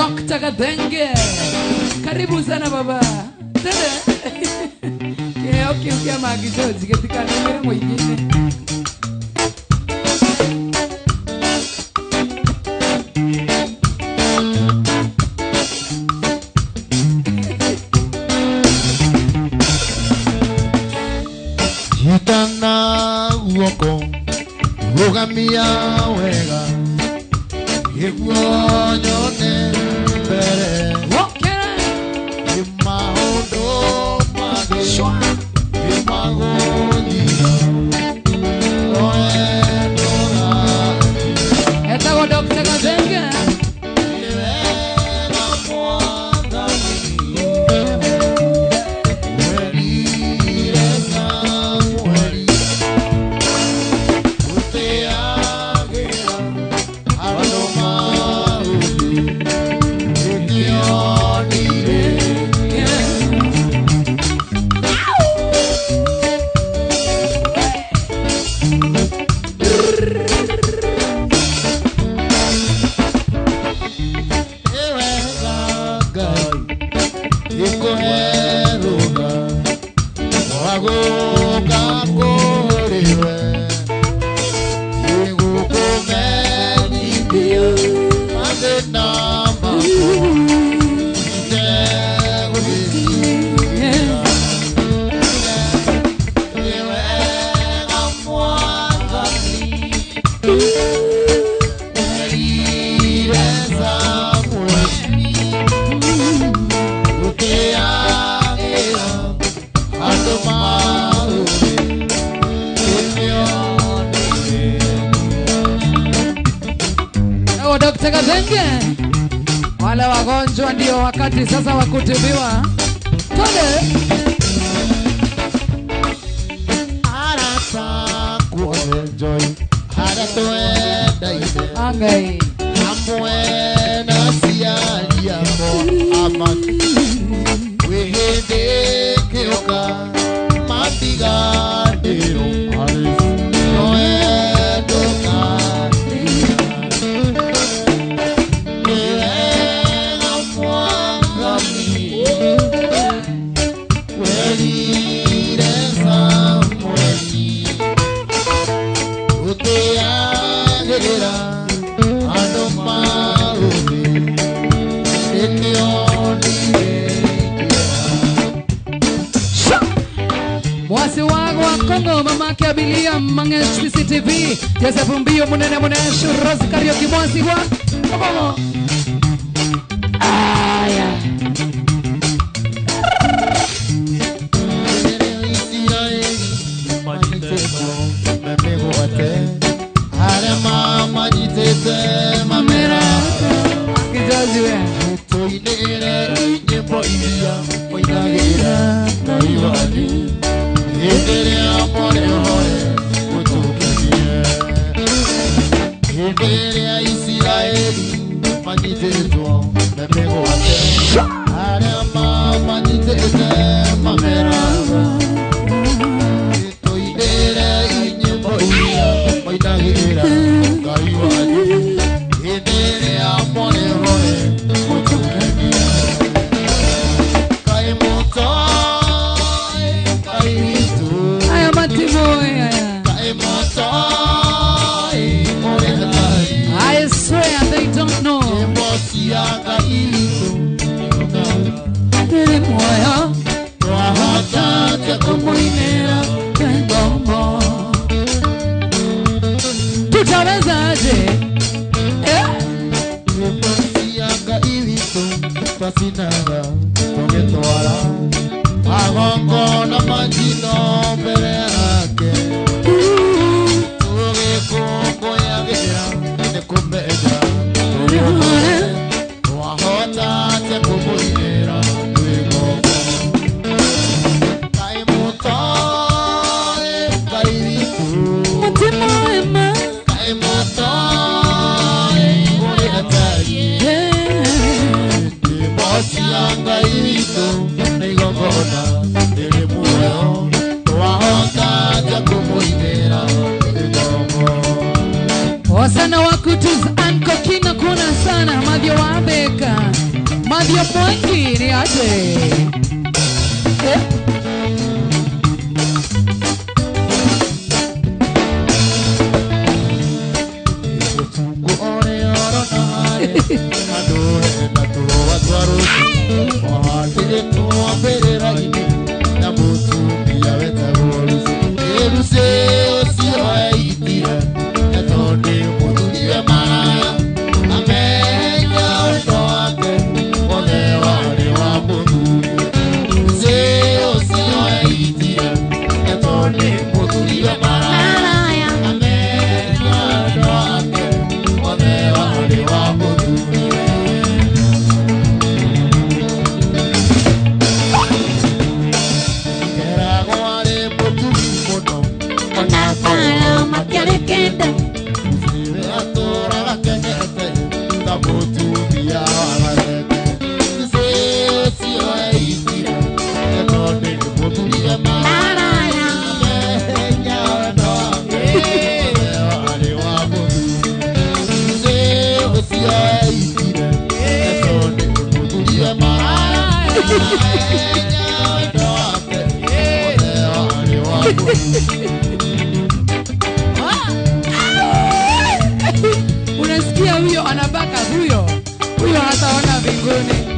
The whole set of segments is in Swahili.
Dr. Kadenge. Karibu sana baba. Tende. Kia maagizo zikatika nime mwingine. Yitana uoko Ugamia wega Iguanyone bere Imahondo mage Imagonina Oenora Eta go Dr. Kadenge. Dr. Kadenge. Wale wagonjwa ndio wakati sasa wa kutibiwa. Tole. Arasa kuenjoy Haratoenda ide Angai. Amwena siya mo amaki Wehende keoka Mandigadero Aris Noedoka Mwasi wangu wa Kongo mama kiabilia mange CCTV Joseph Mbio munene Rose Karaoke mwasi wa Kongo. Aya. I swear they don't know. Tutawezaje? Fascinaga, togetwara, agongo na majino berake. Tuge koko ya gira, ne kumbeja. Wahota te kubuira, tugo. Kai moto, kai vitu. Mutima ema. Kai moto, ore atari. Sianga ito negogona dele muyo wahota jakomo ibera Wasana wakutuz anko kina kuna sana madyo wabeka Kimathio Mwangi ni aje? Unasikia huyo anabaka huyo hataona mbinguni.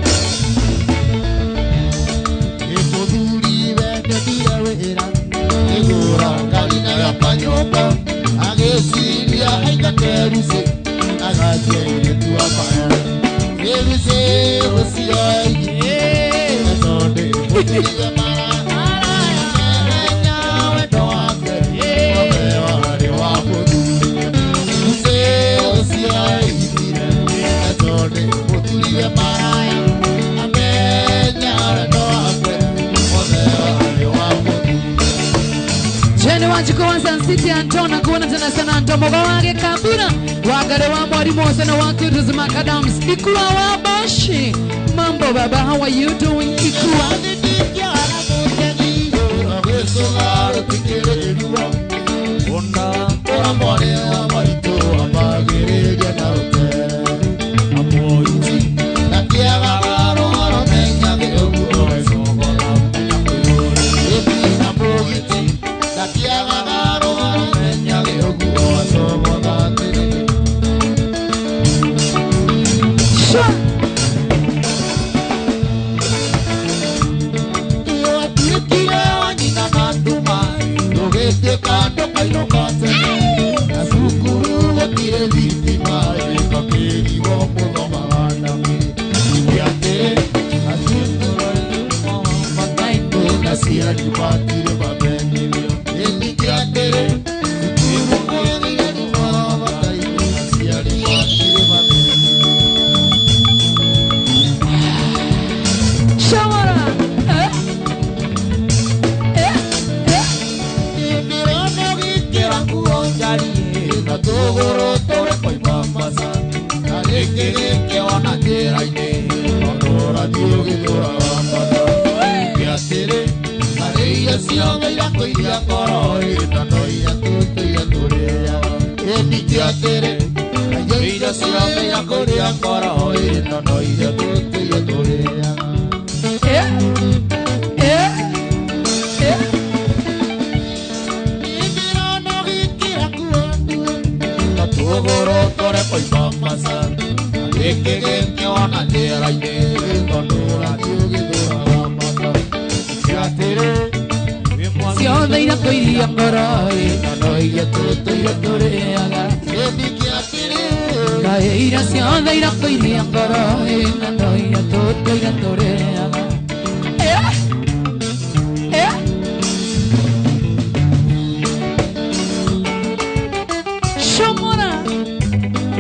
City Antona kuona tena sana ntomoga wage kabura wagare wa mwalimu sana wake Ruzma Kadams ikuwa wabashi mambo baba, how are you doing ikuwa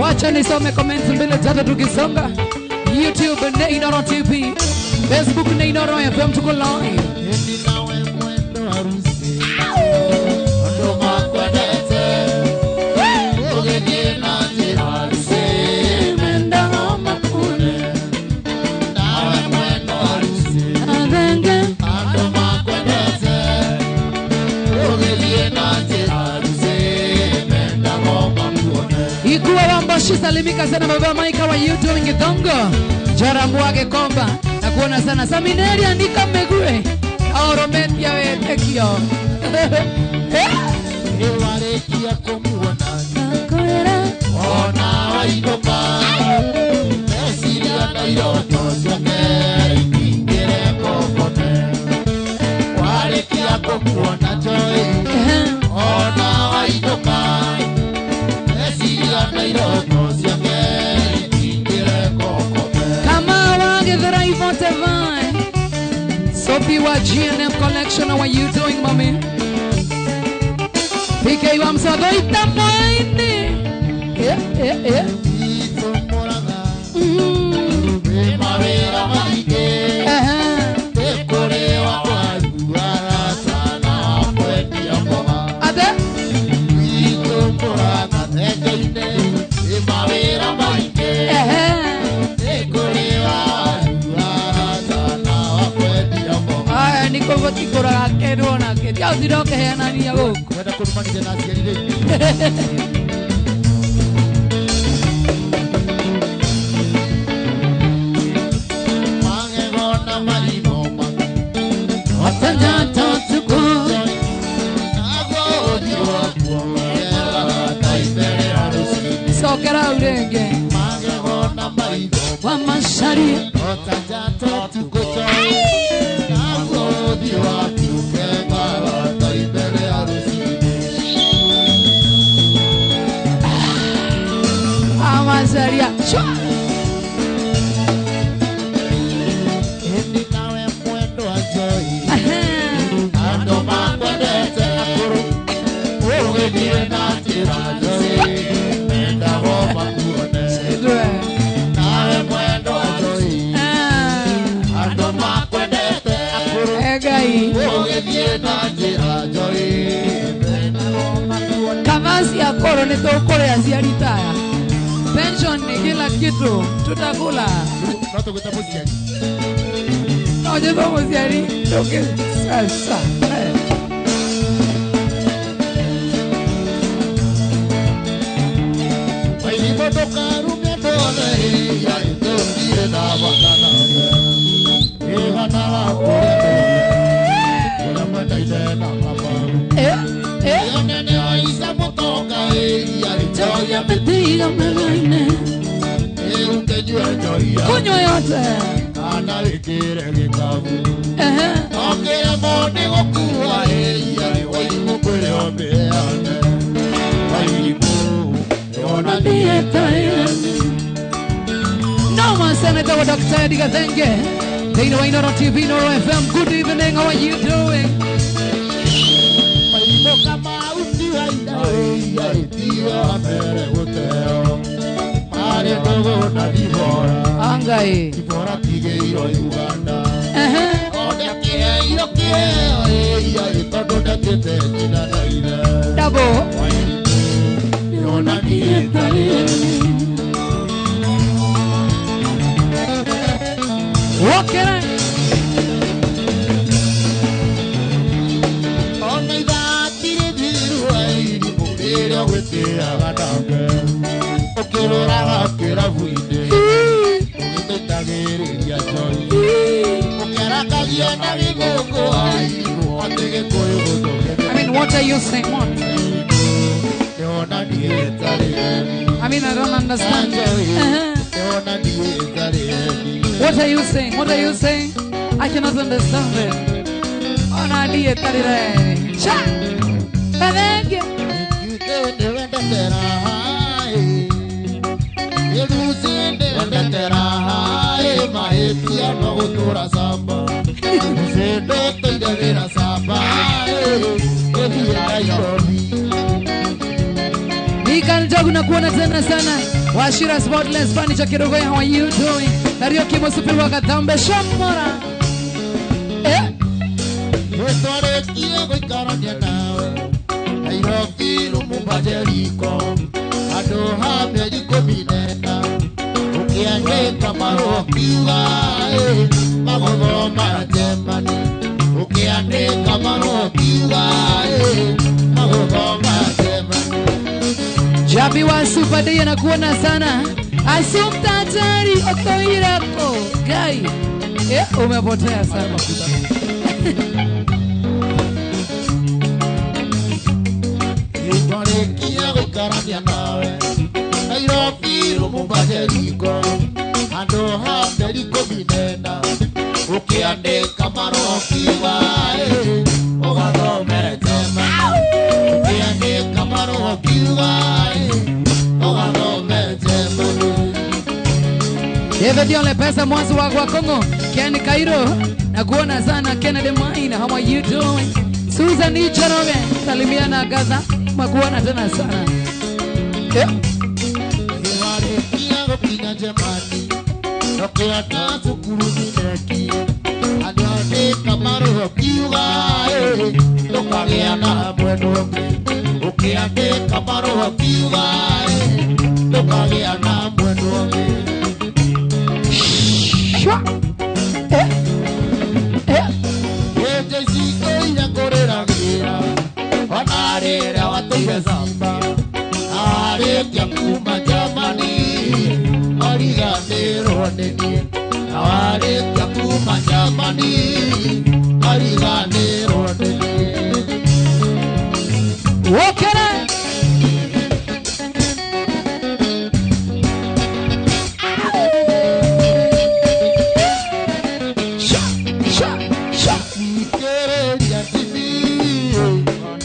Wacha nisome comments mbele tatu tukisonga. YouTube Neynoro TV, Facebook Neynoro FM tuko live. Ikuwa wambashi salimika sana baba Maika wa YouTube ngidongo. Joramu wake komba na kuona sana Samineri andika megure Aurometia wetekio Ewarekia kumuona Nakorera Ona waikoka Esiria na iroto siake Ingere kokote Warekia kumuona joy Ona waikoka Esiria na iroto siake Ingere kokote Kama wage the Yvonne Tevine Sophie wa GNM Collection. How are you doing, mommy? PK wa msogo itamoini niko votikora kerona ke dia ziroke hena ni yago kwenda kurumanije na asiarire mangegona mariboma otanja tatuko nago diwa kuola taipere arusi sokera urenge mangegona mariboma wa mashari otanja tatuko nago diwa kuola taipere arusi amazaria chwa endi nawe mwendo ajoi ando makwendete akuru uwe niwe natira ajoi menda homa kuone nawe mwendo ajoi ando makwendete akuru egai uwe niwe natira ajoi menda homa kuone kavazi ya koro ni tokore aziaritaya pension ni kila kitu tutakula nato kutabusia oje vamos yari toke sasa Bailibo tokaru metole ya itondire na wakana eva na wakure kuna mataide na papa yonene aisa motoka ya ya betiga melaine ungenywe joia kunyo yote ana wikire gikabu okire mone gokua ya waimu kwere obeane bailibo yona dieta no man senator wa Dr. Eddie Gathenge Dino Wainoro TV Noro FM good evening how are you doing bailibo kama usiwa ida ya itio mere uteo mare dogo na divora angai divora tigeiro Uganda ode kireiro ya itodo da tete jina na ida double yona dieta walking ona ida tire diru ai di mubere wete agadambe okirora kira vuide ndetagere ya joy okera kagia na bigogo ai otege koyo godo I mean what are you saying what yona dieta I mean I don't understand yona dieta what are you saying what are you saying I cannot understand it ona dieta rire cha Gathenge Mikael Jogu na kuona tena sana Washira Spotless Furniture Kidogo how are you doing Karaoke Mosupi wa Katambe Shamora Jabi wa Super Day na kuona sana Asumta tari otoirako. Gai. Umepotea sana. Ibariki ya karamia nawe. Nairobi rumubadерiko. Ando haberiko binena. Ukiandika marokiwa. Ogathomere tema. Ukiandika marokiwa. Ogathomere tema. David Yole pesa mwanzo wa Kongo. Ken Cairo. Nakuona sana Kennedy Maina. How are you doing? Susan Icharoge. Salimiana Gaza. Makuona tena sana. Pina jamani, nokia tasu kurudineki, adane kamaro kiwa, lokagea na bueno, ukiande kamaro kiwa, lokagea na bueno. Yeje siko ina korera gira, wanarera watoya zamba, are kya kuma jamani. Ariganero neni, aware yakuma jamani. Ariganero neni. Wokera. Ikere yatimi.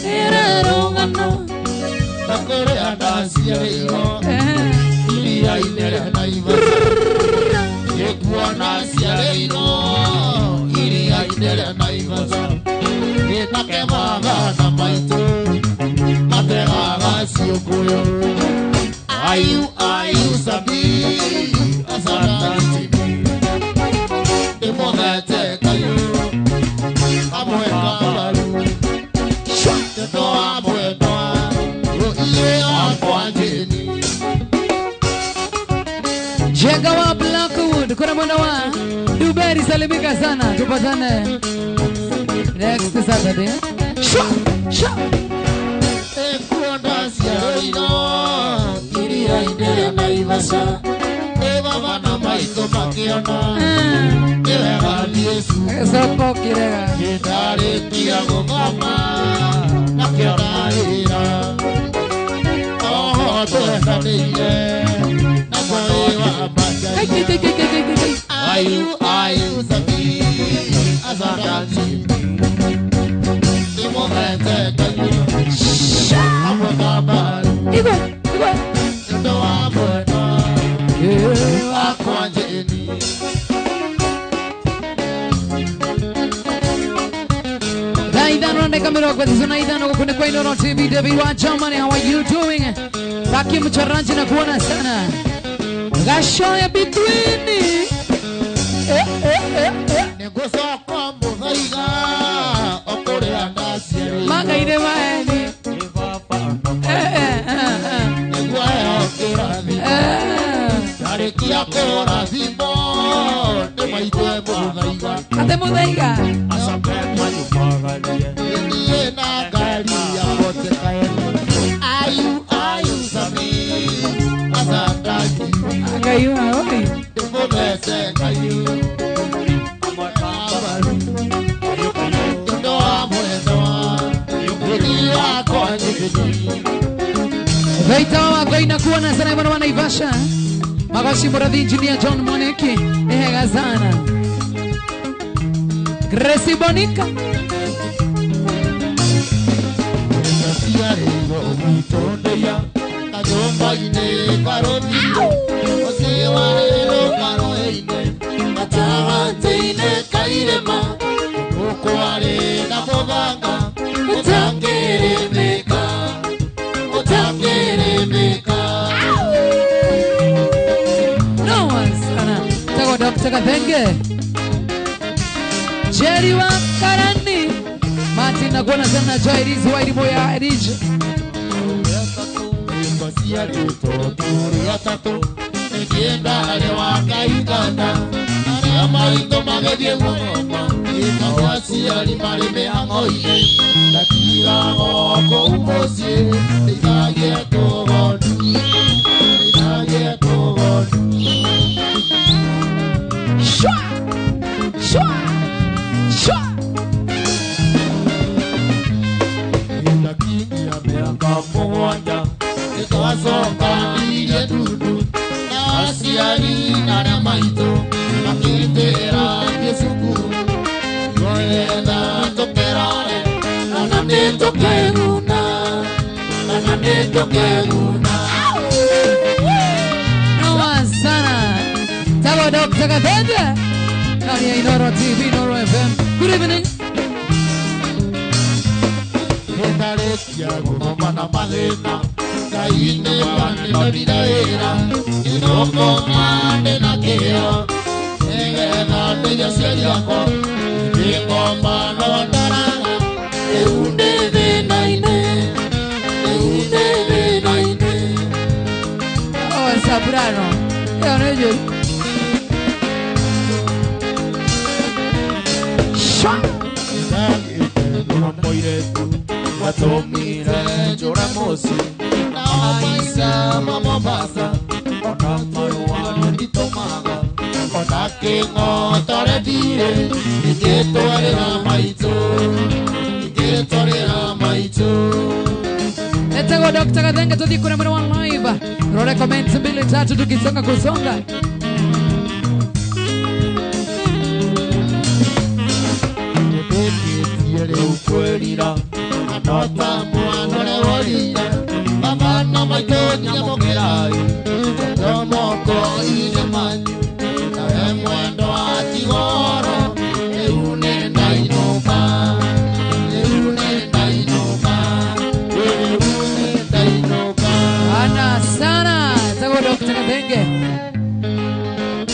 Era rongana. Takore adasi yareyo. Ya inere na iva. Yekuana siareino. Iri ya inere na iva. Etake maga na maito. Matega siokuyo. Ayu sabi. Asana tibi. Demogate kayo. Amwe kabalu. Teto amwe toa. Iye akwajeni. Jega wa Blackwood, kuna mwana wa Duberi, salimika sana, tupatane next Saturday. Shwa Ekuanda siareino, iria idea na ivasa. Eva mana maito makiona, eva Yesu. Soko kirega. Kitare kiago mama, nakiona ira. Oh, toda niye. Ayu sabi azandanti Demogate kanyo Amwakaba Igo Ndo amwena Akwajeni Daidano nande kamera kwa zizuna idano kukune kwa ino TV David wa Germany, how are you doing? Baki mcharanji na kuona sana Gashoya between Negoso kwa muzaiga Okore andasieri Magaine waeni Negwaya okeravi Yarekia kora zimbo Nemaitwe muzaiga Ate mudaiga Asampe mwanyu mwagalie Ndiye na gari ya kote kaeni Ayu sami Azandaki Agayua oi Demogate kayu Amwakabaru Ndo amwenoa Edi wako anjikini Veita wako inakuona sana mwana wa Naivasha Magoshi Muradhi Engineer John Moneki Ehega sana Gracie Bonica Siarego mitondeya Kajomba ine karoti Osewa ero karo eine Matahante ine kairema Ukware na moganga Utangere meka Utangere meka No one sana Tago Dr. Kathenge Jerry wa Karani Martin nakuona sana Joy Riz White Boy Rich Kosia tuto turi atato Ekienda ale wakaiganda Ale amaito magedie ngoma Ikawasi alimarime hangoine Lakira ngoko umosie Itagie togodu Itagie togodu maito makitera Yesuku yoyeda tokerare nane tokeruna Noa sana Tawa Dr. Katende Kani ya Inoro TV, Inoro FM. Good evening. Etarekia gugoma na malena Kaine mane na vidaera Inoko mane na kea Egena teya seriako Ingoma no daranga Euneve naine Oh, Sabrano. Yo no yo. Watomire joramosi Naisa mama basa Ona maruano ditomaga Ona kengo tore dire Iketo arera maito Iketo arera maito Etago Dr. Katende to dikuna mwana one live. Role comments mbili tatu tukisonga kusonga. Yere ukwelira Anota mwana lewarira Babana maitonya mokerai Yomoko ine manyu Nae mwendo atigoro Eune nainoka Eune nainoka Eune nainoka Ana sana. Etago Dr. Katende.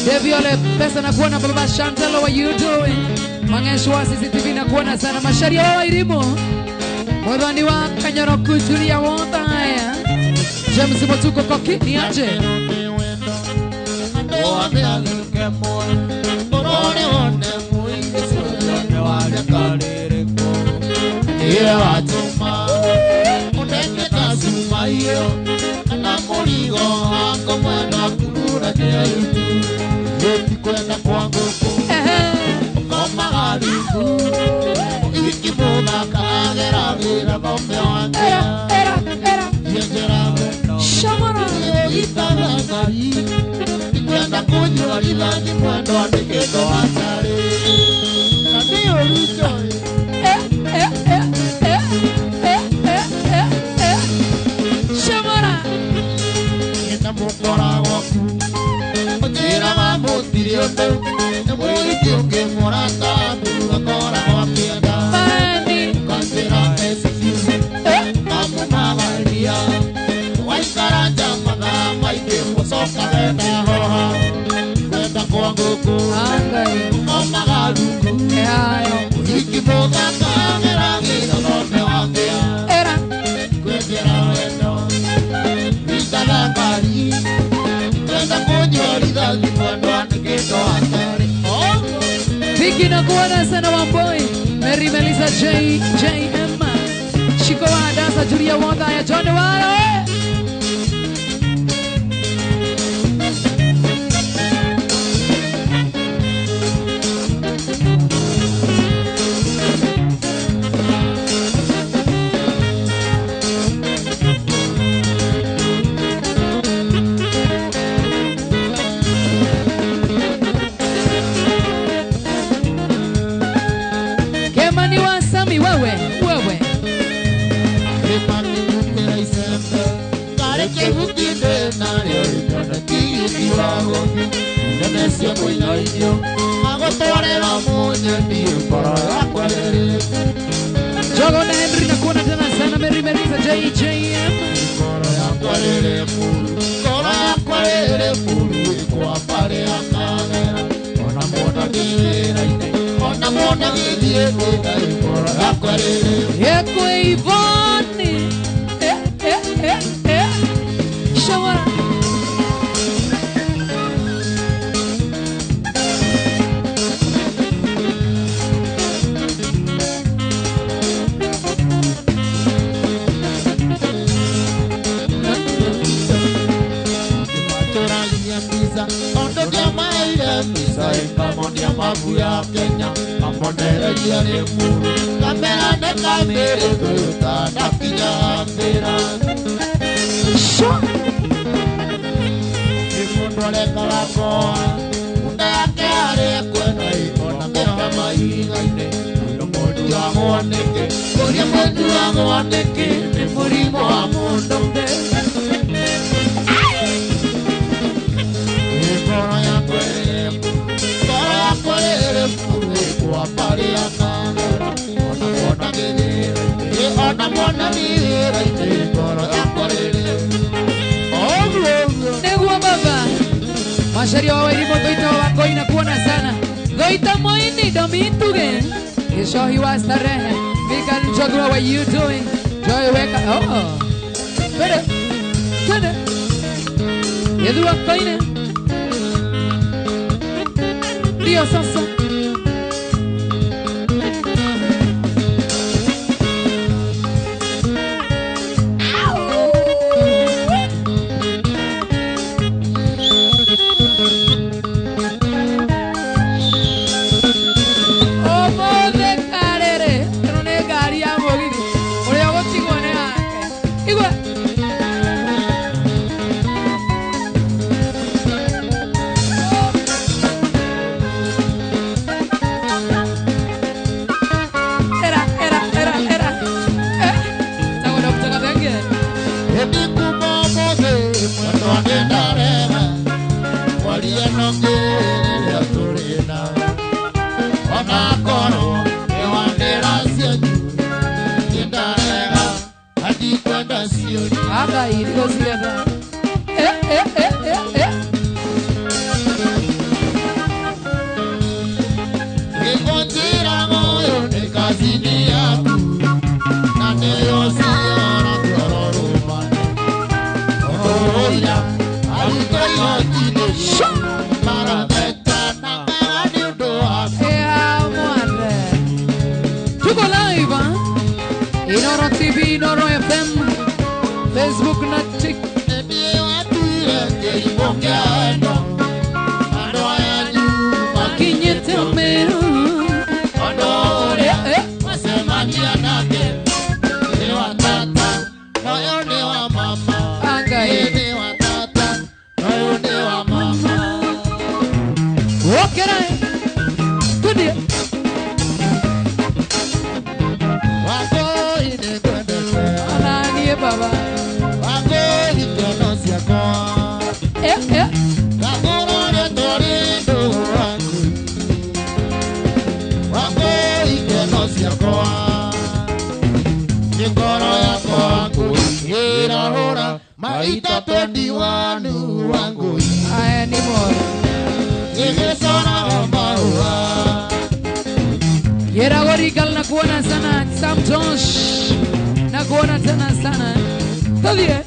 Devi ole pesa na kuona baba Chantel, what you doing? Mangeshwa CCTV na kuona sana masharia wa irimo. Mwadhani wa kanyaro kutulia wonda haya. James Motuko koki ni aje. Oame aluke moa Borone one muingi Suyone wale kaliriko Iye watuma Unenge kasuma iyo Anamurigo Ako mwena kurura Nia yutu Yeti kwenda kwangu Ngoma hariku Ikimuna kaagera Vira bombe wangea Yengera vendo Shamara. Itanagari Kwenda kunywa lidhani mwendo Andiketo hatari Nadiyo lucho Shamara. Nita mukora waku Ojira mamutiri ote Mwiti uke morata Tukakora kwa piada Mani. Kasira esisi Kamu mavalia Waikara jamada Maike kusoka venda roha Kwenda kwa nguku Angai. Ngoma galuku Ehayo. Ikiboga kamera Gita zote wangea Era. Kwendera wendo Itanagari Kwenda kunywa lidhani mwendo Andiketo hatari Viki na kuona sana wamboi. Mary Melissa JM. Shiko wa dansa Julia Wanda ya John Waro. Kemani wa Sami wewe. Kemani nukera isembe Kareke hukinde nario Ikona kiki wago Nenesio mwina inyo Magotorera munye Ndiyo para yakwa lere Jogo na Henry na kuona tena sana Mary Melissa JM. Koro yakwa lere mulu Koro yakwa lere mulu Ikwa pare akagera Ona mona gilera ine Ona mona gilera Koro yakwa lere Yekwe Ivani. Shamara. Mabuya Kenya, Amonera Yaremu, Kamera de Kamere, Toyota, Nakinya Ambera. Ifundole Kalakoa, ine no mundu wa moneke kuria mundu wa moneke ni murimo wa mundu mbe ngoro ya kwere kwa pare akana ona mona mira ine ngoro ya kwere Negua baba Mashari wa wairimu goita wa wakoina kuona sana Goita moini domituge Kishohi wa starehe Mika nchogua what you doing Joy weka oh Kwede Kwede Yedu wakoine Dio sasa Facebook na TikTok Maita pendi wanu wangu Aya ni moro Igesona maua Yera gorigal na kuona sana Sam Josh Na kuona tena sana Tadie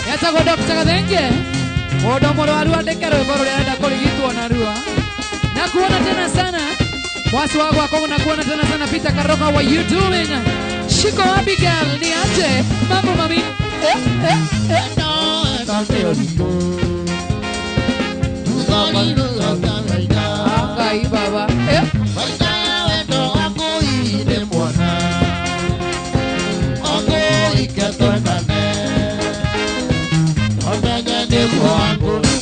Yatago Dr. Kadenge Odo moro arua dekero Goro ya kuligitwa na arua Na kuona tena sana Mwasi wangu wako na kuona tena sana Peter Karoka, what you doing? Shiko Abigail ni aje Mambo mami Angai baba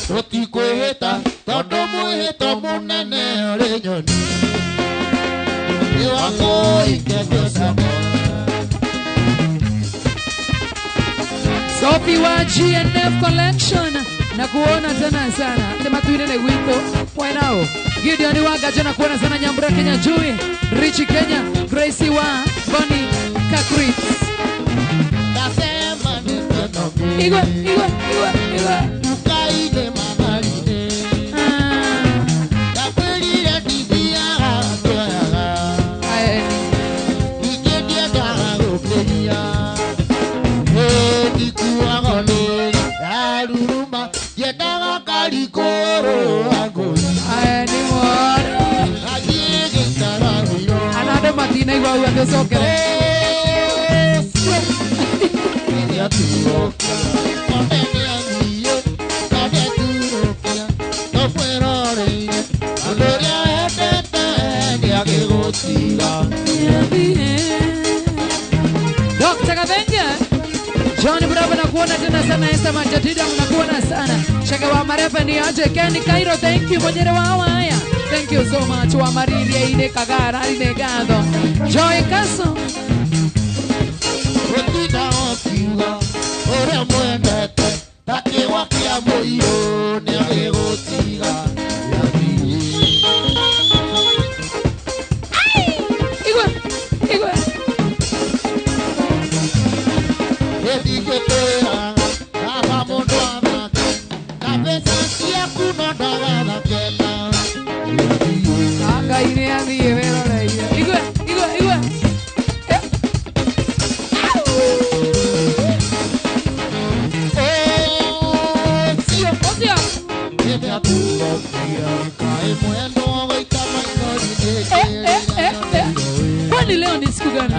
Rotikuheta todo muhito munene lenyoni Iwako iketosamo Sophie wa GNF Collection Na kuona tena sana Tema tuinene wito Wainao Gideon Waga jana kuona sana Nyambura Kenya Jui Richie Kenya Gracie wa Bonnie Kakrit Nasema nitonogu Igwe Ukaide mamarine Kapelile tibia hatoyaga Aeni Ikedia gaga gopenia Dikuwa gole Aruruma Yedaga kalikoro agoi Aeni moro Ajige tarahiro Another matina igua u athocokere Dr. Kabenja Johnny Bravo nakuona tena sana Esther Majatida mnakuona sana Shaka wa marefa ni aje Kenny Cairo thank you Monyere wa haya thank you so much wa mariria ine kagara ine gado Joy Kaso Wetida okiuga Ore mwendete Take wakia moyo Ni agegotiga Kwani leo ni siku gani?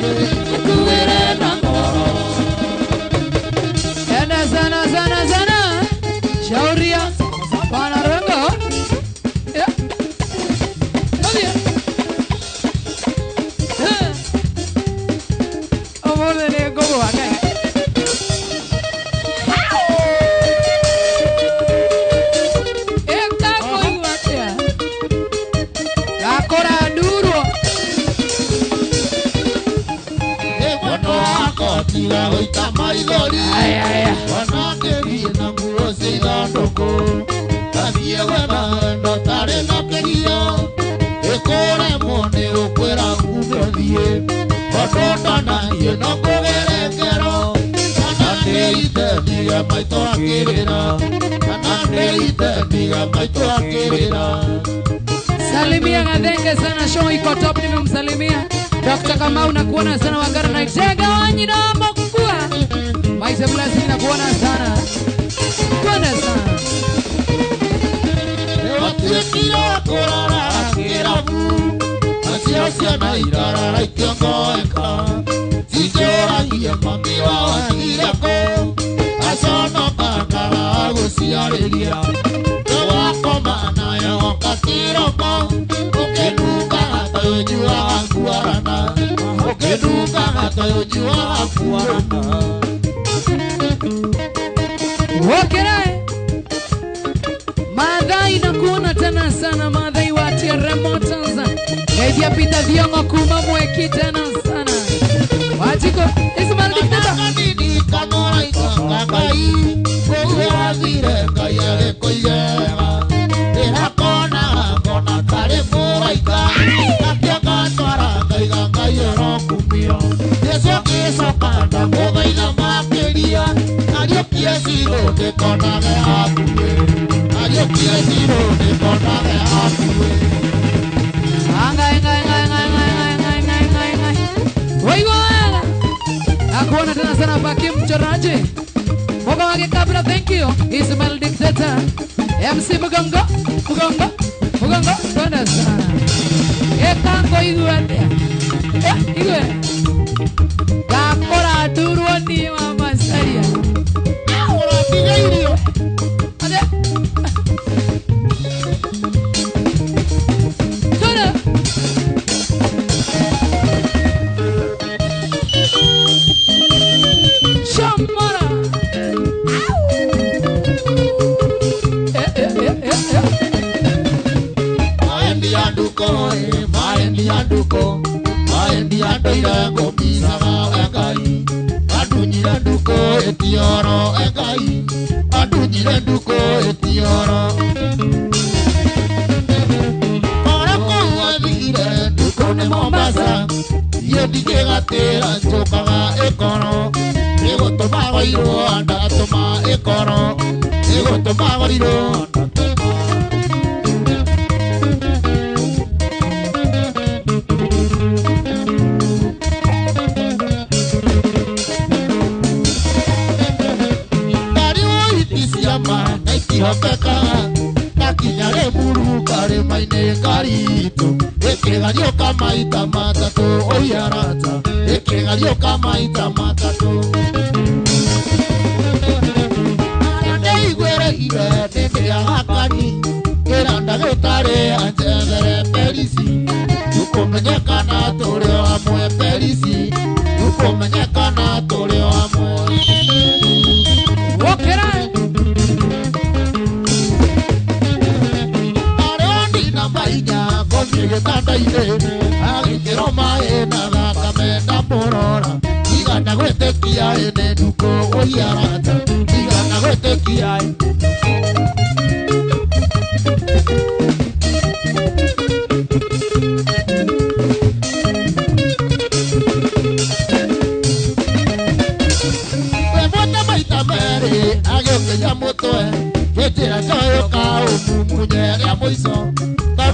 kuwere na ngoro. Enda sana sana sana. Shauria Bwana Rongo. Yeah. Oh yeah. Omole ne gogo wakai. Eka koi wakia. Akora duro. Tira oita maidori wana keri na nguo sila ndoko Tabie wema ndo tare na kerio Ekore mone ukwera umedie Watotana yeno kugerekero Anande ite diga maito akirira Anande ite diga maito akirira. Salimia Gadenge sana, show iko top, nimemsalimia Dr. Kamau na kuona sana, Wangara na Itega wanyi na mokua Maise Blessing na kuona sana, kuona sana Ewatikira kurara kirabu Asiasia na irara ikiongo eka Sijora hiye mamiwa wakirako Asono kakara agusiarelia Tawako mana ya wakakiroko Okenuka hata yojua wakuarana Okenuka hata yojua wakuarana Wokerai Madhai na kuona tena sana, Madhai watia remotanza Gaidia pita viongo kuma mweki tena sana Wachiko, isi mara dikteta Kanini kanora ikakai Kuwa vire kaya koyega Kona kona tare moaika Kapia katwara kaiga kayero kumio Yeso kiso kanda moga ina makeria Nario kia siro de kona ge hapuwe Nario kia siro de kona ge hapuwe Ngai Waiwa Nakuona tena sana Baki mchoraji Moga wage kabla, thank you Ismail Dictator MC Mugongo Tuanda sana Ekango iguatea Igwe Gakora turuani wa masaria Ahora tiga irio Ade Tuanda Shamara Maendi andoira ngomisaga engai Adunyire nduko etioro engai Adunyire nduko etioro Koreko uathire nduko ne Mombasa Yendike gatera njokaga ekoro Igotuma iro andatuma ekoro Igotuma iro andatuma Hopeka na kinyare muru kare maine karito Ekegario kamaita matatu oyarata Ekegario kamaita matatu Arande igwere ibe nende ya hakani Keranda getare anjengere perisi Yukomenyekana tore wa mwe perisi Yukomenyekana tore wa mwe Wokerai Gitanda ide agikiro mae na gakamenda morora igana gwetekia ene nduko oyarata igana gwetekia Webota maita mere agiokeya motoe getira joyo ka umumunyeria moiso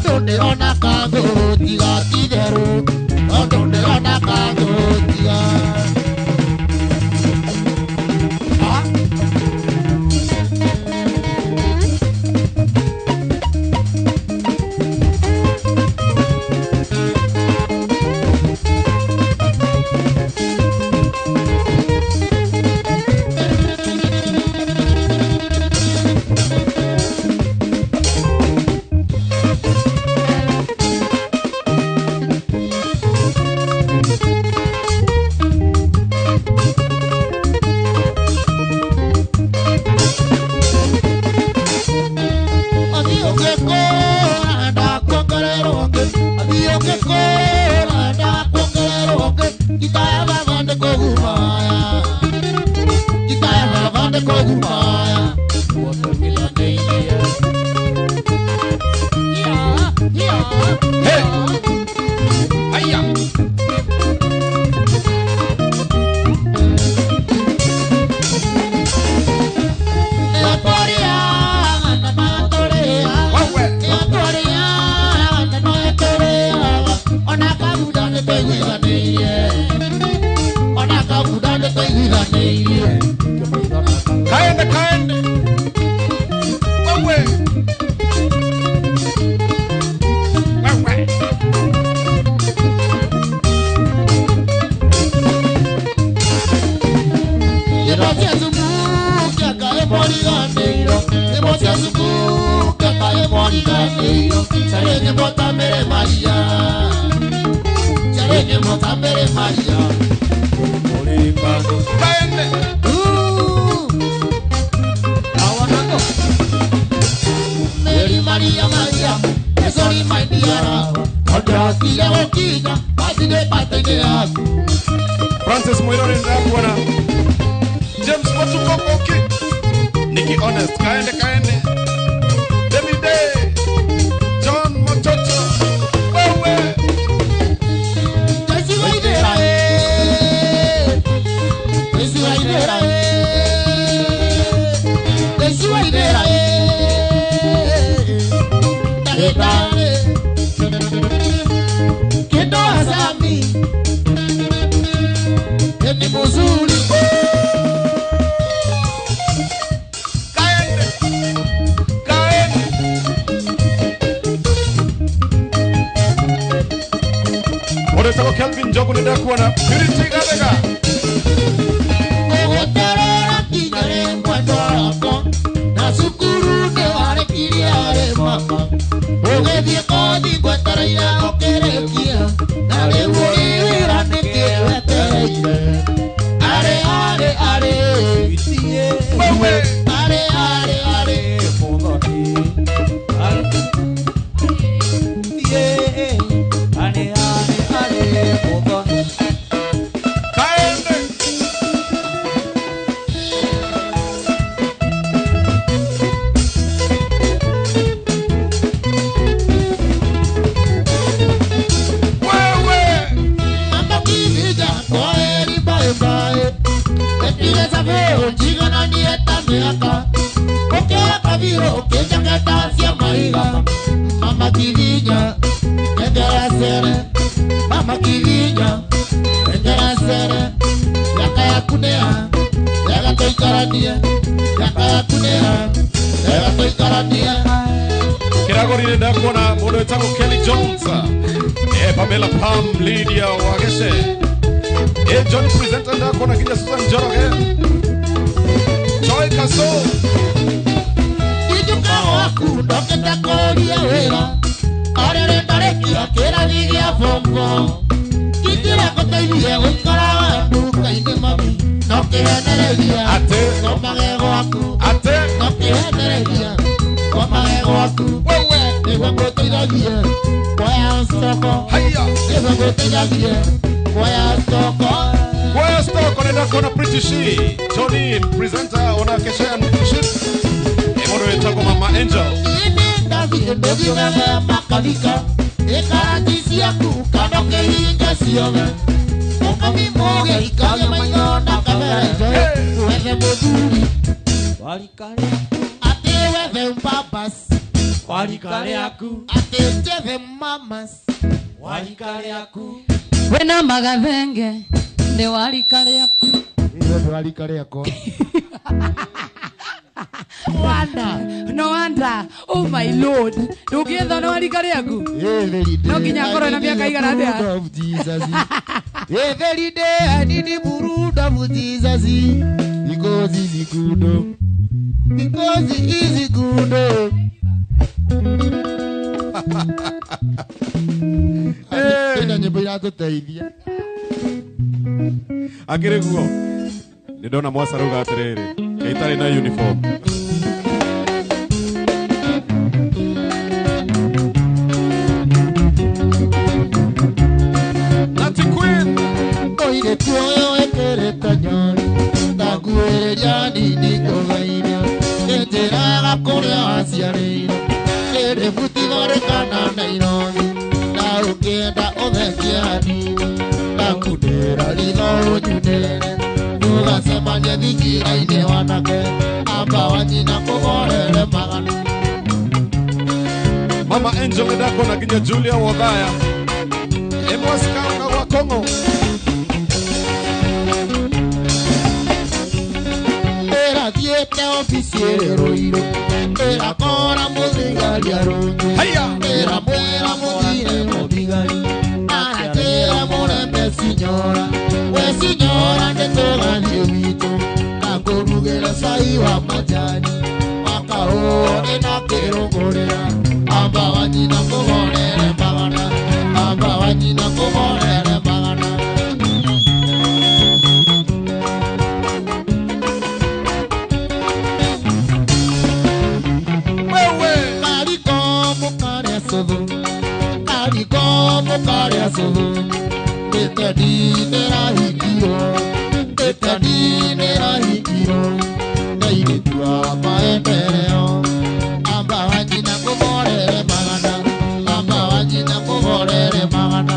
Donde ona kango tiga tigeru donde ona kango tiga Francis Moironi ndakuona. James Matukokoki. Nikki Honest kaende. David Day. John Mototo. Wewe. Odetako Kelvin Jogu ndakuona. Purity Gadega. Kiragori ndakuona Odetako Kelly Jones. Pamela Pam Lydia Wagese. John presenter ndakuona Kija Susan Joroge. Joy Kaso. Kona Pretty She, Tony presenter ona kesha mshit. Emono etako Mama Angel. Wena magathenge ne walikale yako. No wonder. Oh my Lord. Ukienda no walikale yako. No kinyakoro na miaka igana ndia. Every day I need the blood of Jesus. Because he's good. Because he is good. Hey, nyimbo inatuteithia. Akire guo. Nindona mwasa ruga atiriri. Keitari na uniform. Nati Queen. Oire tuoyo ekere tanyoni. Taguere jani nikogaina. Keteraga kuria asiarina. Ere futigore kana naironi. Na ukenda othekiani. Na kudera ligo junene. Nuga semanya dikira ine wanake. Amba wanyina kugorere magana. Mama Angel ndako na kinya Julia Wodhaya. Emwaskanga wa Kongo. Era diete oficiere roiro. Era kora mudigari aronye. Era muera mudire mudigari. Era morembe signora. We signora de toga dievito. Nakorugera saiwa majani. Makaone na kero gorera. Amba wanyina kugorere magana. Amba wanyina kugorere magana. Mukaria sodo, etadi nera hikiro, neire tua maendeleo. Amba wajina kugorere magana, amba wajina kugorere magana.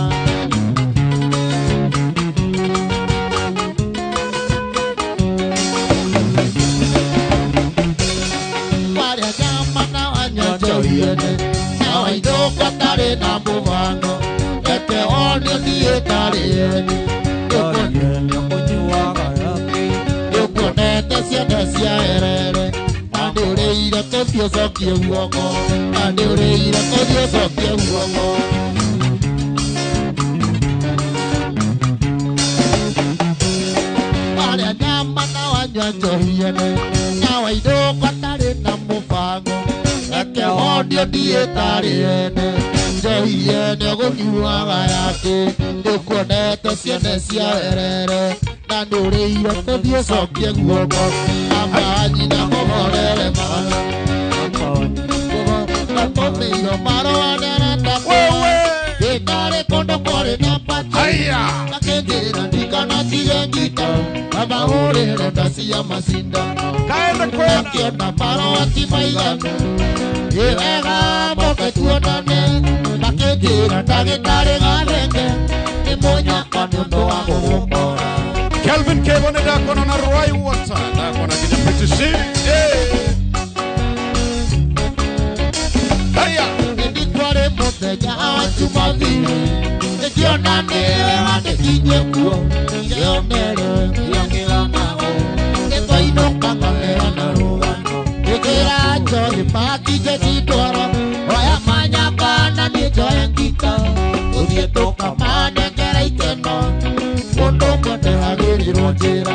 Waria kama na wanyojo hiene, na waidoka tare na muvano. Only the Italian, you connect the Sia, and the raid of Tokyo's of you walk on, and the raid of Tokyo's of you walk on. I am now a young now I don't got that in number five. I can hold your Italian. Johiene gokiwaga yake ndukonete ciana cia erere na ndurire tuthie cokie guoko amba nyina kugorere magana na tomeiro maroanera takwewe ndare kondo kore na pataya na kendera ndikana tigengita aba urere ndacia macinda kaenda kwenda kiona maroati maigana ega moke tuonane Kelvin Kevon ndako na Roy Water ndako na kinya British. Haya ndikware moteja achumavile ndionane ande kinyekuo yonere yongilamago etoino kakamera na ruwano ekera joy paki jetitoro oya manya kana ni joy ngika udie toka mane kera ikeno kondo kote hagiri rojera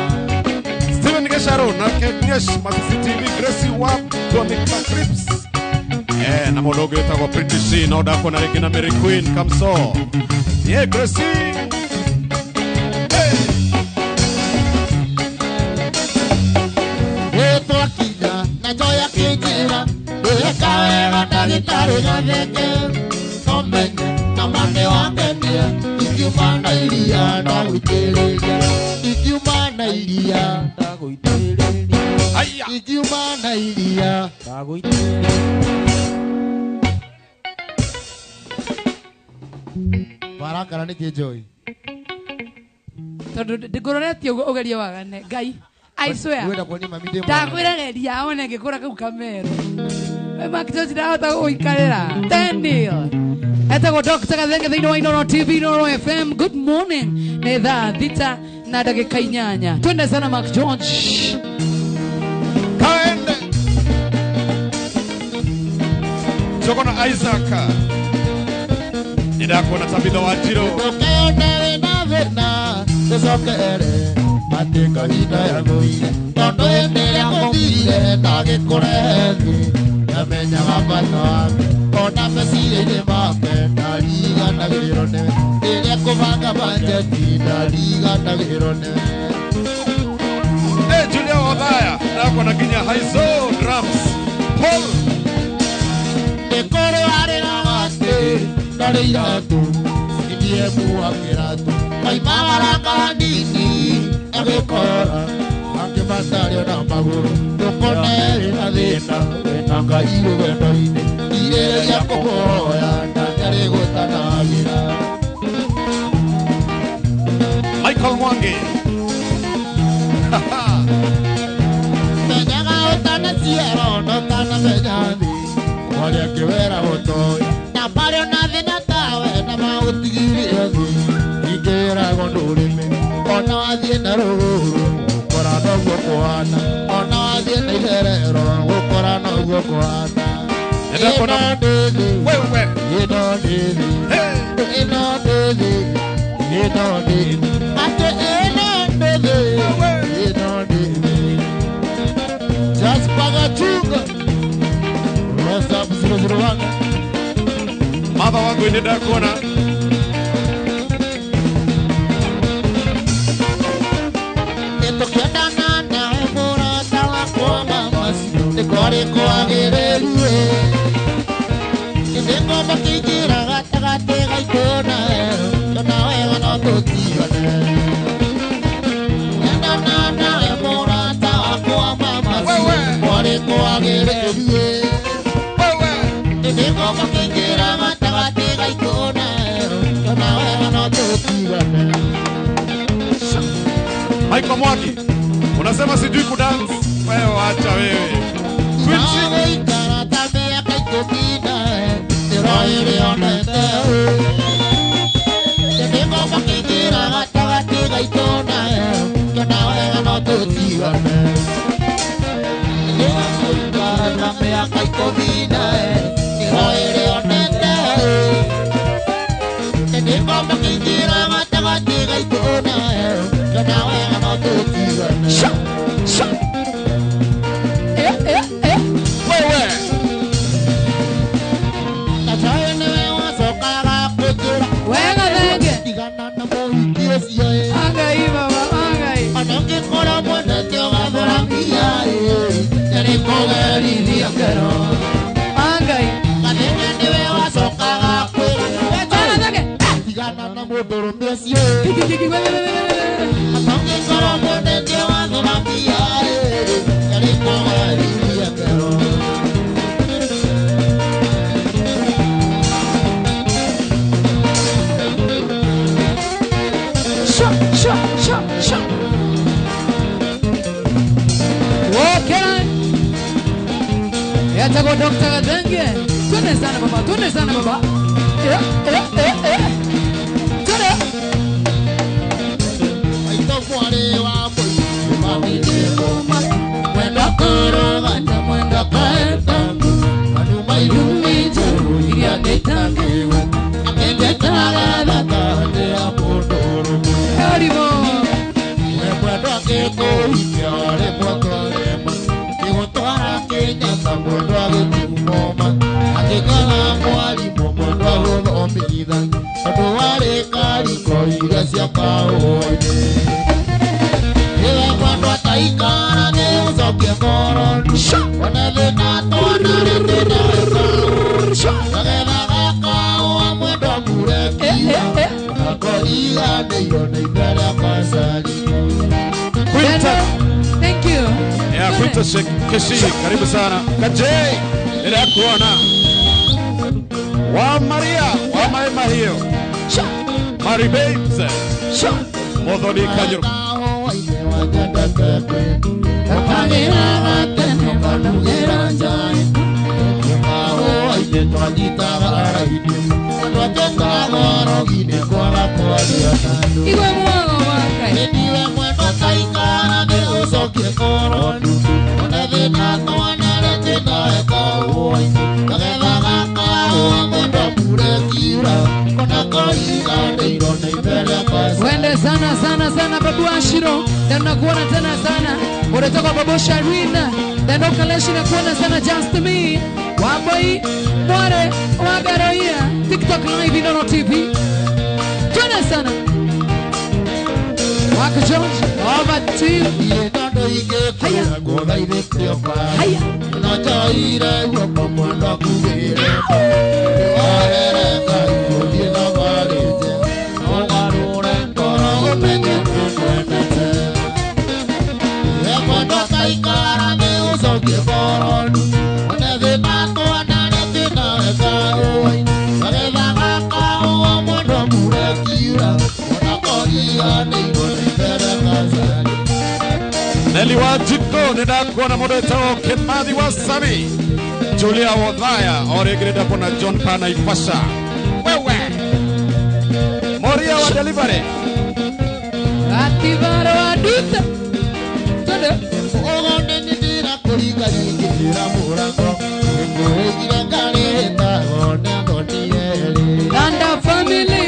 Steven Gesharo na Kenyesh Matisi Gracie Wap Donica Crips na mologo yetagwa British na odako na Regina Mary Queen Kamso Gracie eto akida na joy akijira kawega ndagitari gatheke komenye na mane wangendia ikiuma na iria ndagwitĩrĩria ikiuma na iria ndagwitĩrĩria ikiuma na iria ndagwitĩrĩria barakara nĩkĩ Joy tondu ndikuroretie ugerie wagane Ngai I swear. Ndakwirageria one ngikura kau kamero. Makitoji ndahota guikarira. Tendil. Etagwo Dr. Gathenge thĩinĩ wa Inooro TV, Inooro FM. Good morning. Nĩ thaa thita na ndagĩka 8. Twende sana Mark George. Kaende. Jogona Isaac. Ndako na Tabitha Wanjiru. Ndokene na vena. Ndocokere. Mateka hita ya goire Tondo endere akobire Ndagikore thi Yamenya mabano ame Ona mesire ni wambe Nariga na virone Ile kuvanga banjeti Nariga na virone Julia Wabaya nako na Kinya Haizo drums Paul Dekoro arena wate Nariga tu Ndiye muwakira tu Maimara kandini Agekora Ange masario na maguru Tukone na thina Wenanga iru wendo ine Irere ya kuhoya Nanyare gutanagira Michael Mwangi Menyaga utana ciero Notana menyathi Waria kiwera utoi Na pario na thina tawe Na mautigirie thi Ikera gondurime Ona wathie na ruguru Gukora noguo kuhana Ona wathie na iherero Gukora noguo kuhana Ino ndithi Wewe Ino ndithi Hey Ino ndithi Ino ndithi Ate ino ndithi Ino ndithi Just Pagatunga Rosa 001 Mother wangu inenda kuona Tukienda na emura tawa kwa mamasi Nikore kwa gererue Kisengo makigira gata gate gaitona Tona wega no tutigane Tukienda na emura tawa kwa mamasi Nikore kwa gererue Kisengo makigira gata gate gaitona Tona wega no tutigane Michael Mwangi unasema sijui kudance wewe acha wewe Quincy Yatago Dr. Gadenge. Twende sana baba, twende sana baba. Twende. Aitofuare wa boy, mami deko male. Mwenda koro gata mwenda kaetangu. Manuma ilumi jaru ya detangewe. Akende tagada tate apodoro. Aribo. Mwenda keko ipiare potorema. Kigotwara Kenya sambondo agetumoma. Akegala mwalimu mwendo agothomithia. Andu wari kariko iria cia kaoine. Iwe mwendo ataikara ni ucokie ngoroni. Ona thina twana rĩthina weka. Kagetha gakawa mwendo murekia. Akoriga nĩiro nĩ imbere akacari. Thank you. ya Quinta Keshi karibu sana Kajay ile kuona wa Maria wa Maema hiyo Mari Babes Modoni Kajuru Iwe mwago waka. Niwe mwendo taikara ni ucokie ngoroni. Ona thina twana rĩthina weka uoi. Kagetha gakawa mwendo murekiura. Ona koriga nĩiro nĩ imbere akacari. Wende sana sana sana babu Ashiro. Then nakuona tena sana. Unatoka babu Sharina. Then ukaleshi nakuona sana just me. Wamboi, Mware, Wagaroia, TikTok Live, Inono TV. Tuna sana. Waka George, over to you. Hiya. Hiya. Nelly Wajiko, ninakuona modetao Kimathi Wasabi, Julia Wadhaya, Oregreda kuna John Pana Ifasha. Wewe Moria wa delivery Ativaro aduta. Tuna. Ganda family.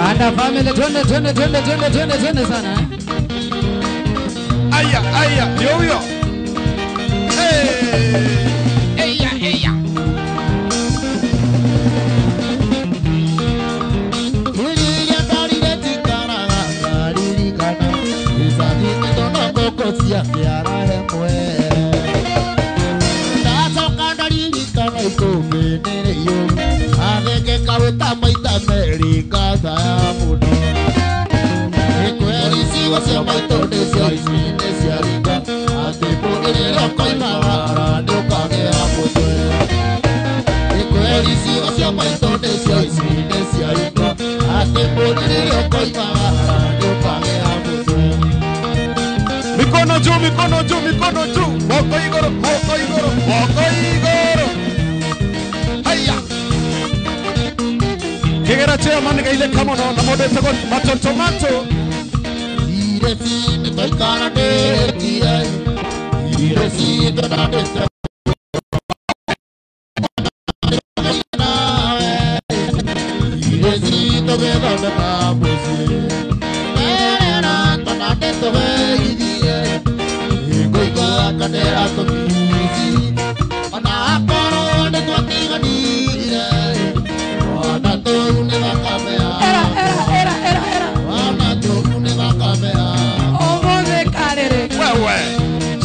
Anda family, twende sana. Aya, ndio huyo. Eya. Mikono juu. Woko igoro. Haya. Kigera chairman gaile kamono na modeta gon tomato.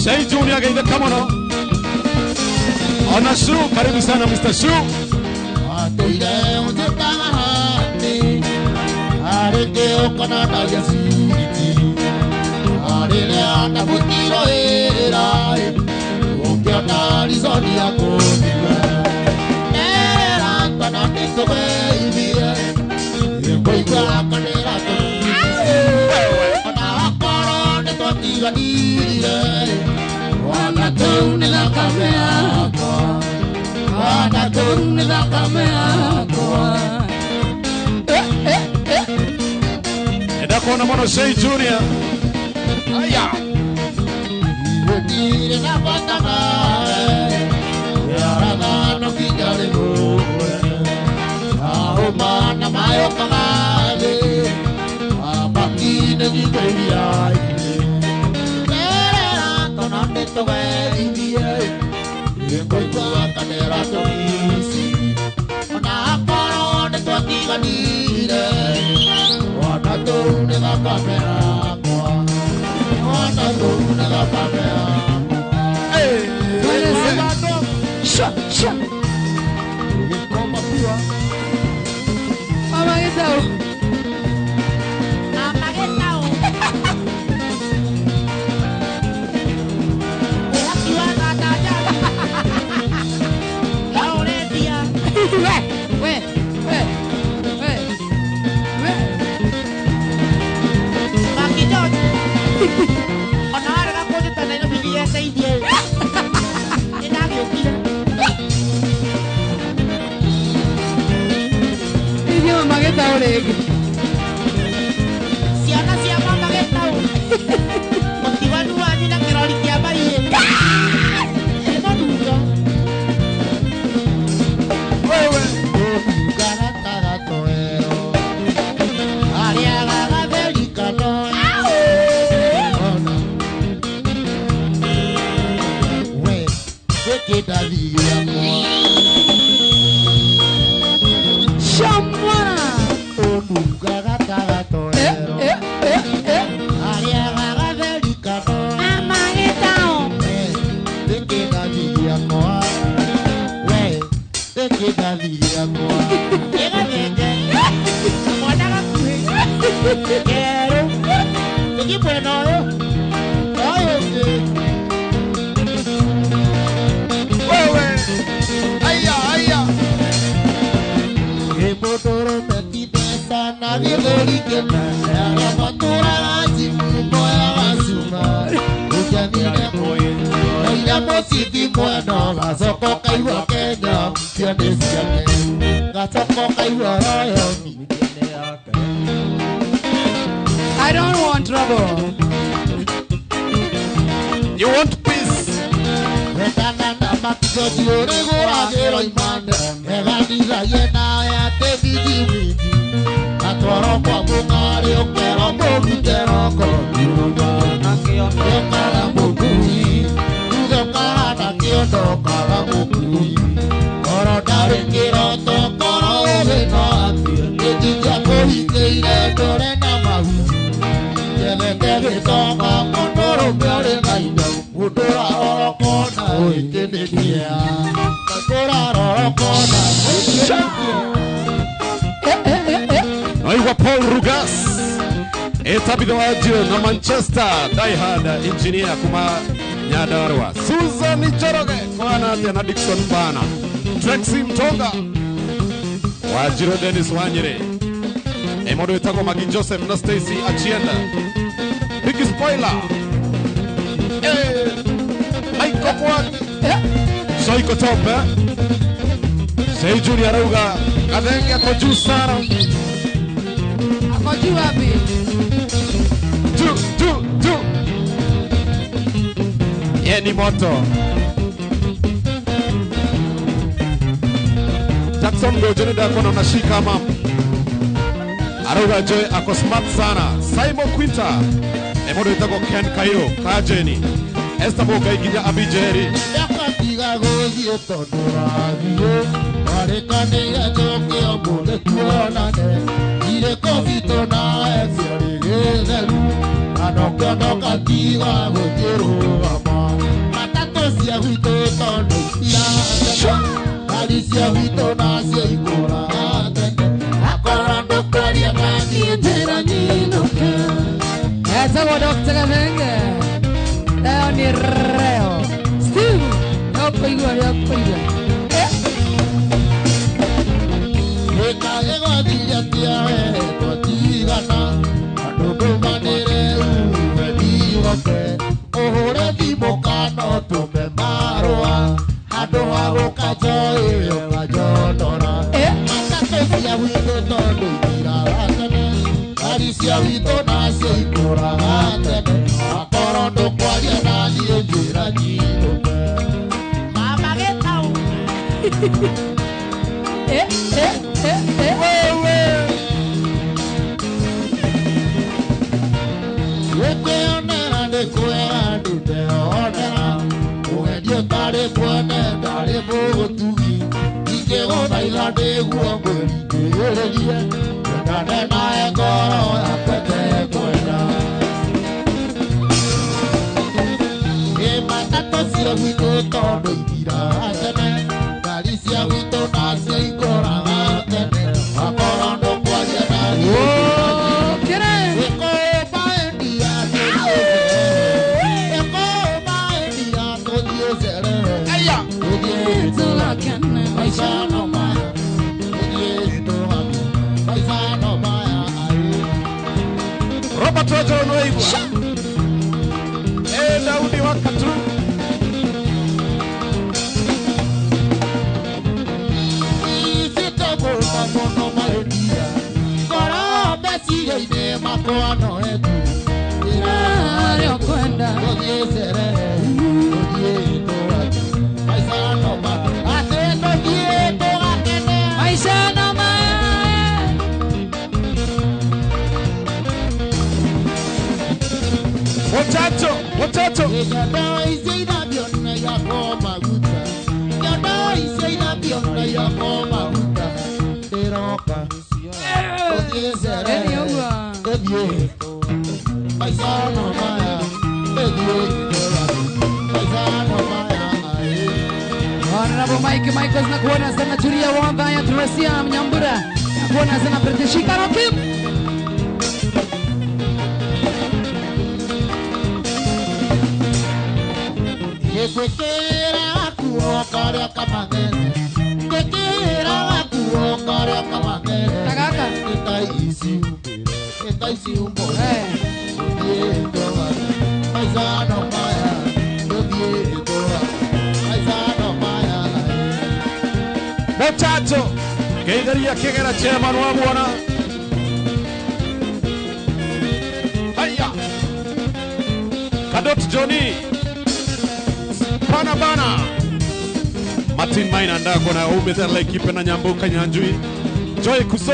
Say Junior gaile kamono. Ona Shu, karibu sana Mr. Shu. Eda kona mono Say Junior. Aya. Ekitalia kwa Shamwana. Onuga gata toero Aria gaga delicado Amagitao. Ekitalia kwa We Ekitalia kwa Ega venge Amona kakui Quiero Eki bueno yo Ay oke Wewe Aya aya Motoro metidesa na viverike ya matura lazi mboya wasuma ujanine moye ila mosifi mwana gasoko kaiwa Kenya mtianesi yake gasoko kaiwa royo mitiane yake I don't want trouble. You want peace? Retana na makizo diore gora gero imanda Eganiza yena ya te vidi vidi Atoro kwa bungari okero mogu teroko Yokara mokui Ugokara na kiondo kara mokui Koro dare kiroto koro ove no ati Ejija kohike ire dore na mahu Tele tebe tonga kondoro mere naida Udora orokona oikenenia Udora orokona oikenenia Aiwa Paul Rugas Etabido Adio na Manchester Diehard Engineer kuma Nyadarwa Susan Njoroge kwa Nadia na Dixon Bana Trexi Mtonga Wajiro Dennis Wanyere Emodo Itago Magi Joseph na Stacy Achienda Big Spoiler Aiko Kwaki Soiko Top Sei Junior Ruga Kadenge ako juu sana Ako juu wapi? Juu Yeni moto Jackson Gojoni dako na unashika mama Aruga Joy ako smart sana Simon Quinta Emodo itako Ken Kairo Kajeni Esther Boga ikija Abijeri Yakatiga gozi etodorabio Warekane ya joke obole tuonane Ile kofito na efiorigezelu Anokyono katiga gojero ama Matato siya wito tono ila Kalisia wito na siya ikora atene Akora doktori ya kati entera ninoke Esa kwa Dr. Kavenge. Leo ni reo. Steve. Yoko igwa. Eka ego diya tiawe totigana Adodo manere uwe diwoke Ohore dimokano tume maroa Ado hago kajo iyo kajo dora Mata siya wito tondo ikira atene Kari siya wito nase ikora atene Akorondo kwa ya nani ejira jinoke Mama getao Wekeonera de kuera de teonera Uendio tare kuene tare bogotugi Ikego naila de guangweri Keyerelie Yendane na egoro ya kwete kuena Matato siya wito tondo ikira atene Kari siya wito nase ikora atene Akorondo kwa jena Oh, get in. Eko baendia to diezere Aya Tula kene. Paisano maya Paisano maya Robert Rojo Noigwa Daudi Wakatu Isito bolma mono maedia Koro besiye ine makoano etu Ario kwenda. Odie serere Odie toate Paisano maya Ate odie toate Maisha na maya. Potato Ejada izina bione ya koma guta Honorable Mike Michaels na kuona sana Julia Wamba ya Tresia Mnyambura na kuona sana Pretishika Rokim. Yekwekera wakuokoria kamangene. Kwekera wakuokoria kamangene. Tagaka. Etaisi umbere. Yetoa. Maizano maya. Yetoa. Maizano maya. Muchacho Keidaria Kegera chairman wa bwana. Haya Kadot Johnny Bana Martin Maina ndako na umethela ekipe na Nyambuka Nyanjui Joy Kuso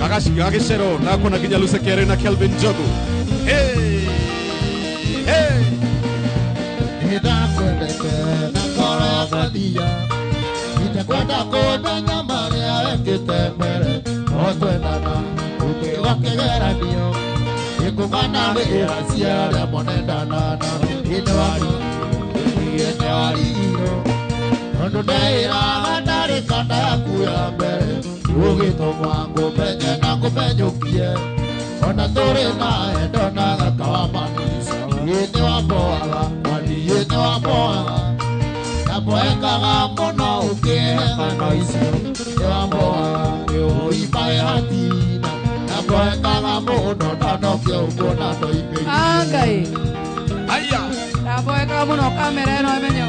Agashero ndako na Ginya Lusekere na Kelvin Jogu. Hey hey Nidakwendete na kora badia. Nitakwenda kuona nyamani ya kitembele. Otwendana ukiwa kigeranio. Ikungana wira ciara monendana na inwari. Inwari ino. Ondo ndaira ndari kanda yaku ya mbere. Ugitoma ngumenye na ngumenyukie. Ona turi nae ndonaga kawamanisa. Yene waboaga, wani yene waboaga. Naboekaga mono ukihenga noisio. Yene waboaga, yoipae hatina. Naboekaga mono nanokio ubona toipe. Angai. Haya Naboeka muno kamera eno emenyo.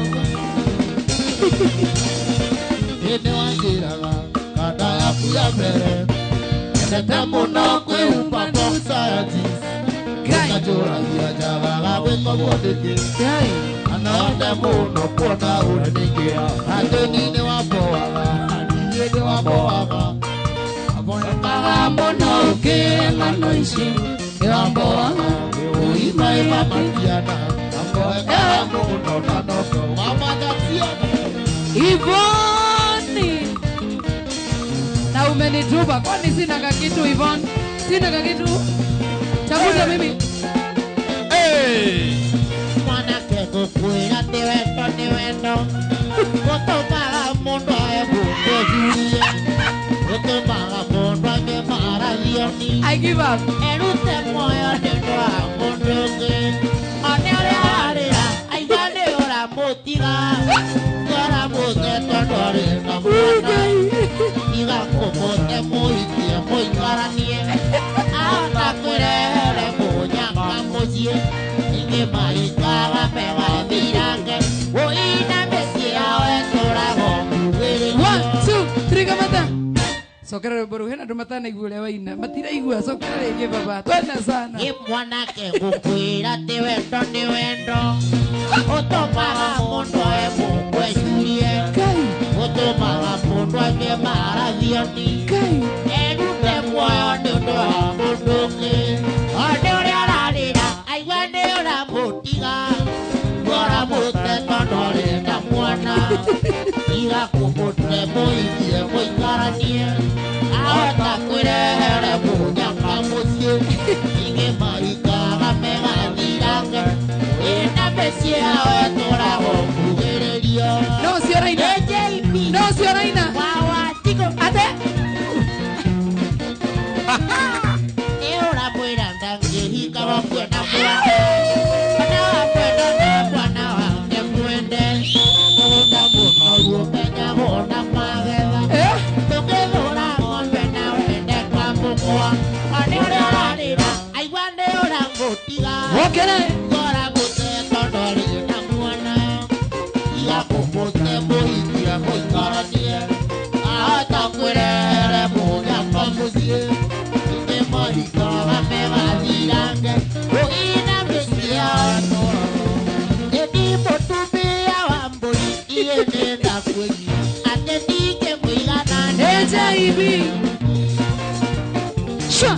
Yene wangiraga, kanda yaku ya mbere. Nete muno kwiumba societies. Kajuragia jaga weko bodeke. Gai. Anaonde muno kuona urenikia. Adeni waboaga, adiyene waboaga. Aboekaga Mono ukihenga noisio. Waboaga, uimae mamatiana. Aboekaga muno nanoko wamagatiana. Ivoni. Na umenitupa kwani sina kakitu Ivon? Sina kakitu. Chaguza mimi. hey Mwanake kukwira ni wendo. Gutumaga mundu ebukujurie. Gutumaga mundu agemaragioni. I give up. Erute moyo nĩũndũ wa mũndũ ũngĩ. One ũrĩa arĩra, aigua nĩ ũramũtiga. Ũramũte tondũ arĩ na mwana. Tiga kũmũte mũhikie mũikaranie. Ahota kwĩrehere mũnyaka mũciĩ. Ingĩ maikaga megathirange. Ũina mĩciĩ yao ĩtũraga ũkuhĩrĩrio. 1, 2, 3 kamata. Sokera boru hena dumatana igule waina. Matira igua sokera rege baba. Twenda sana. Ni mwanake gukwira ti wendo ni wendo. Utumaga mundu emukwecirie. Kai. Utumaga mundu agemaragioni. Kai. Erute muoyo ni undu wa mundu ũngĩ. One ũrĩa ararĩra, aigua nĩ ũramũtiga. Ũramũte tondũ arĩ na mwana. Tiga kũmũte mũhikie mũikaranie. Ahota kwĩrehere mũnyaka mũciĩ. Ingĩ maikaga megathirange. Ĩna mĩciĩ yao ĩtũraga ũkuhĩrĩrio. No sioraina. JP. No sioraina. Wawa tigo. Ate. Nĩ ũramwĩra ndangĩhika wakwenda mwana. Mwana wakwenda na mwana wake mwende. Mũgũnda mũnoru ũmenyagwo na magetha. Tũngĩthũra ng'ombe na wende kwamũkwa. One ũrĩa ũrarĩra, aigua nĩ ũramũtiga. Okere. Ũramũte tondũ arĩ na mwana. Tiga kũmũte mũhikie mũikaranie. Ahota kwĩrehere mũnyaka mũciĩ. Ingĩ maikaga megathirange. Ũina mĩciĩ yao ĩtũraga. Ĩni mũtumia wa mbũri iĩ nĩ ndakwĩgia. Atĩ ndingĩmũigana HIV. Sha.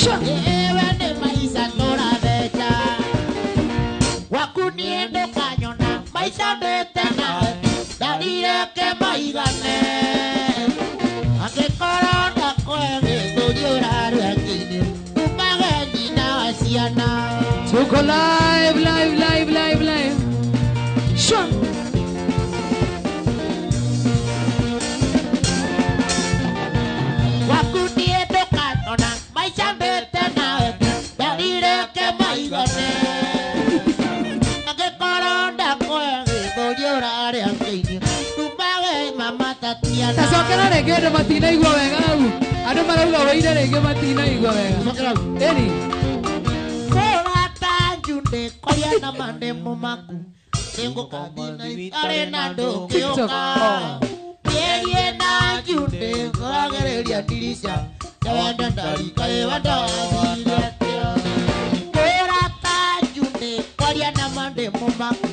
Sha. Ewe nĩ maica tũratheca. Waku niĩ ndũkanyona maica ndĩte nawe. Ndarĩreke maigane. Angĩkorwo ndakũhe gĩthũri ũrarĩa ngĩinĩ. Umage nyina Tatiana. Tuko live. Sure. Wakudie dokatona, maisha mbete nawe, dalireke maigane. Nagikoronda kwege, goliora reangeini, tumawe mama Tatiana. Tacokera rĩngĩ andũ matinaigua wega hau. Andũ marauga wĩire rĩngĩ matinaigua wega. Eni. Kũrata njunde koria na mandemo maku. Tengo kabina arena ndo kioka. Yerie na njunde koragereria dirisha. Tawanda ndarika ewanda wadiletea. Kũrata njunde koria na mandemo maku.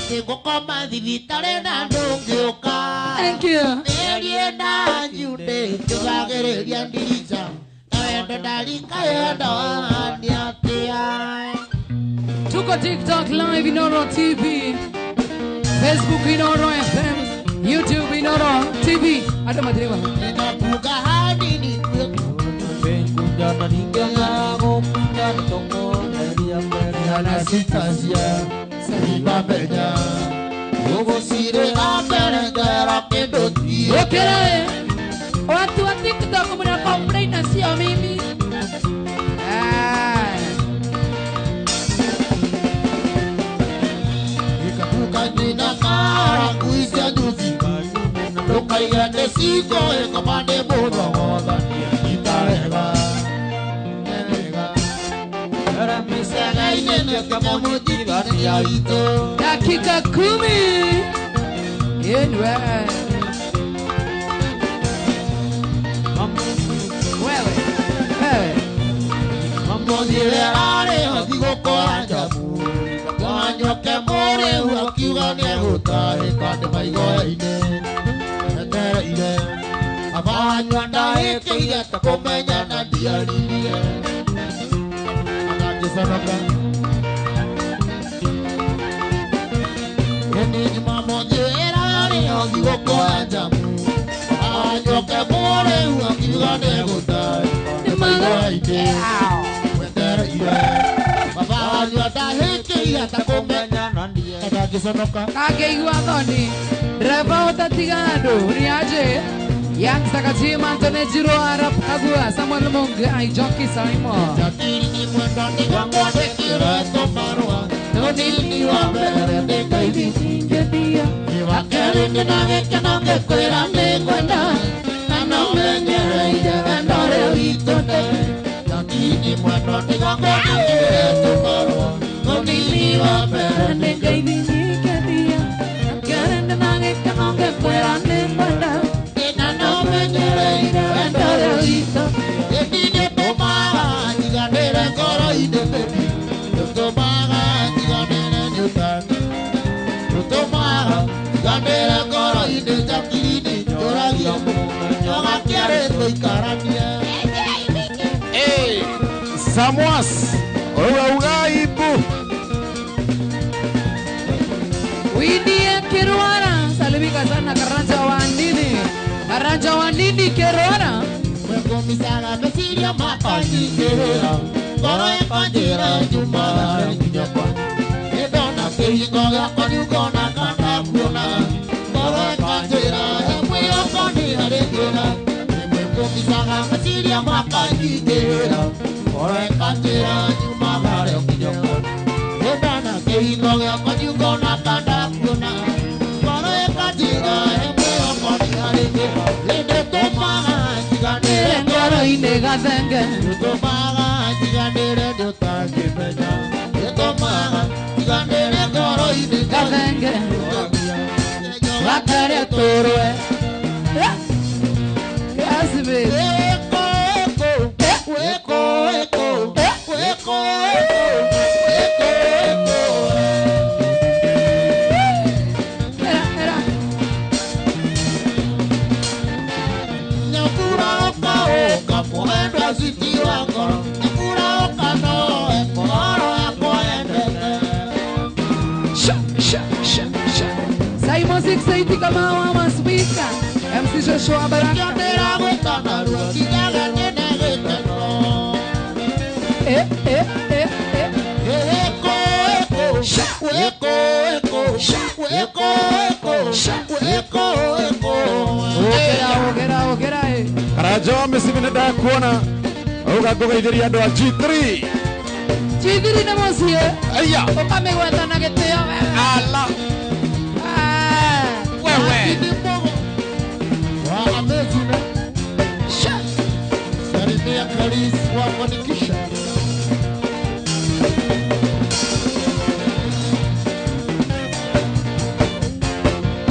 Tengo koma thivitare na ndo kioka. Thank you. Yerie na njunde koragereria dirisha. Tawanda ndarika ewanda wadiletea. Tuko TikTok live Inoro TV, Facebook Inoro FM, YouTube Inoro TV. Ada material. Ninabuka hadi ni Jana ninga ngomnya toko dari ambere na sitasia Sariba benya Gogo sire ambere gara kedoti Okera. Watu wa TikTok mna complain na sio mimi. Ikabuka nina kara kuisya juzi Loka ya nesiko eka mande bono Ngoda itarega Era misega inene kama mojiva ya ito Dakika 10. Yenwe. Wewe. Mambo zilelare hadigo kora jamu Wanyoke more uakiuga negutae Kande maigoya ine Etere ine Afanywa ndaeke ine Takomenya na diaririe Anakisanoka Eni mambo zilelare hadigo kora jamu Wanyoke more uakiuga negutae Kande maigoya ine Etere ine Afanywa ndaeke ine Takomenya na diaririe Anakisanoka Kageigua thoni. Dereva utatiga andũ ni aje. Young Sakachima Antone Jiro Arap Kagua Samuel Mungai Jockey Simon. Jatini mwendo ni wangote kireto marua Nodini wabere de kaidi Ingedia. Wakere ni nage kanonge kwera mekwenda Nano menyere ide vendore vitone Jatini mwendo ni wangote kireto marua Nodini wabere de kaidi Ingedia. Karenda nange kanonge kwera nekwenda. Nano menyere ide vendore vitone Edine tomaga Nigandere koro ide bebi Tomaga Nigandere nyutani Tomaga Nigandere koro ide jakini Nyora giambo Nyoga kiare toikarania Hey, Samuas, urauga ibu. Widie Kirwara. Salimika sana Karanja Wandini Kirwara. Mweko misaga Besiria mapanyi Kerera Koro ekanjira Jumara Nyapa Edona Keringo Yako Nyugona Kanda Kuna Koro ekanjira Emwe Yokoni Haregena Mweko misaga Besiria mapanyi Kerera Koro ekanjira Jumara Nyapa Edona Keringo Yako Nyugona Kanda Kuna Koro ekanjira Emwe Yokoni Haregena Lende Tomaga Jigandere Ngoro ine gathenge. Tomaga Jigandere Dotange Penya Tomaga Jigandere Ngoro ine Gathenge. Wakare torwe. Yes, baby. Eko eko eko eko eko eko Era. Nyakura oka oka Poenda zitiwa ngoro Nyakura oka no Eko oro eko endele Simon 680 kama wa speaker. MC Joshua Baraka. Jandera wetana Rua Kijaga nene getano Eh. Eko, eko, eko. Ogera Karajo mimi nenda kuona ugakugeithiria andu a G3 Chigiri na mosie aya ukamegweta na gitio ala wewe Wa amazing. Salimia Karis wa Fanikisha.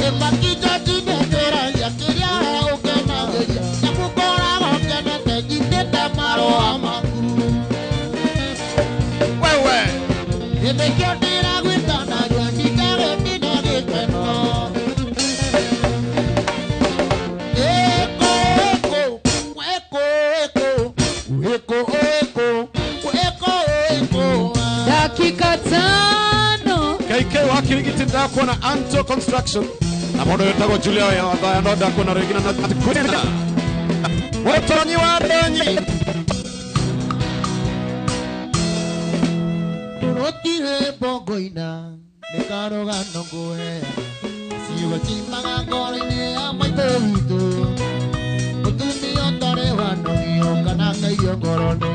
Emakija jinetera ya kiria ukena geria. Yakukora wakena tejiteta maro amakuru. wewe Ebekyo dira gwitana jwandikare dina giteno. Eko, eko, eko, eko, eko, eko, eko. dakika 5 KK wa Kirigiti nda kuona Anto Construction na mondo yetagwo Julia ya wadaya no nda kuona Regina na Kwina Watonyi wa donyi Turotire bongoina, nekaroga nongoe. Sigo chimaga ngore ya maitoito. Utumi otare wano kana ngai ngorone.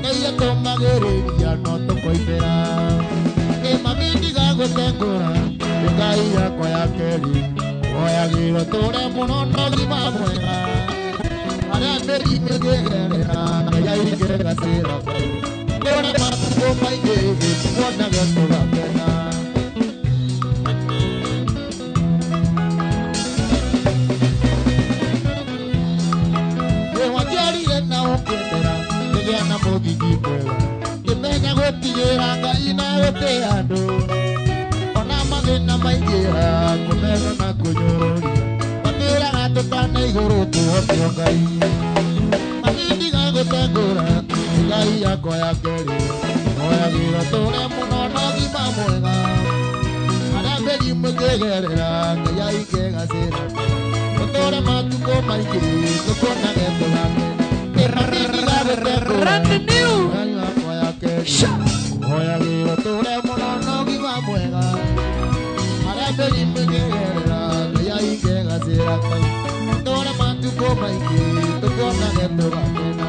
Ngai tomagereria no tokoibera. E mamindi gago tengora, ngai yakwa ya keri. Oya giro tore muno no liba mwega. Ara nderi megerera, ngai ikega sera. Ora matuko maige, wana gato gakena. Ewa jarire na okendera, nege na mogigi mwega. Kimenya gotigera ngai na gote andu. Ona mathina maingĩra, kũmena na kũnyũrũria. Matwĩra gatũtana igũrũ tuote ngai. Magindi gagũtengũra, ngai yakwa ya kerĩ. Oyagĩra tũre mũno na ũgima mwega. Arĩa mĩrimũ ĩkĩgerera, ngai aikĩgacĩra. Ũtũre matukũ maingĩ, tũkuonage tũgake. Magindi gagũtengũra, Randy New ngai yakwa ya kerĩ. Oyagĩra tũre mũno na ũgima mwega. Arĩa mĩrimũ ĩkĩgerera, ngai aikĩgacĩra. Ũtũre matukũ maingĩ, tũkuonage tũgakena.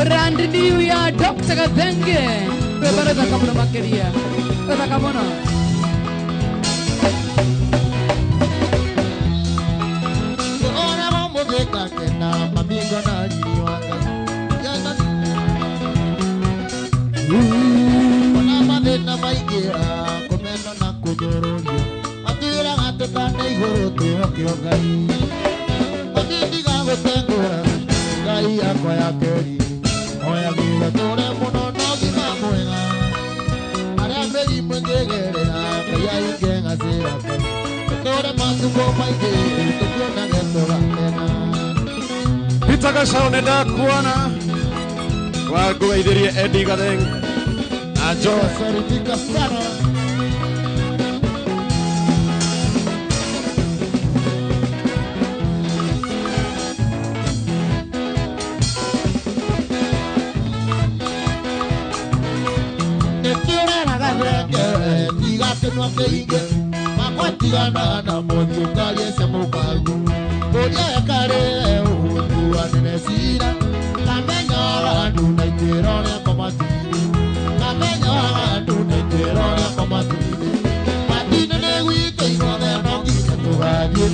Randy New ya Dr. Gathenge Bebareza kabuna makeria Beba kabuna Ora vamos de cakena, mamigo na niwaka. Yana. Ona madena maigira, komeno na kujororio. Atira gateka na iguru tuokio ngai. Magindi gagũtengũra, ngai yakwa ya keri. Oyagĩra tũre mũno na ũgima mwega. Arĩa mĩrimũ ĩngĩgerera, ngai aikĩgacĩra. Tũre matukũ maingĩ, tũkuonage tũgakena. Peter Gashau nenda kuona wakugeithirie Eddie Gatheng na Joe Sarifika sana. Nekiona gavenge, tigate no keinge. Makwatigana na moyo kali ese mukagu. Odia yakare utu anesira. Kamenya andu na itirone komatini. Kamenya andu na itirone komatini. Matine ne wike inone no kike tugaje.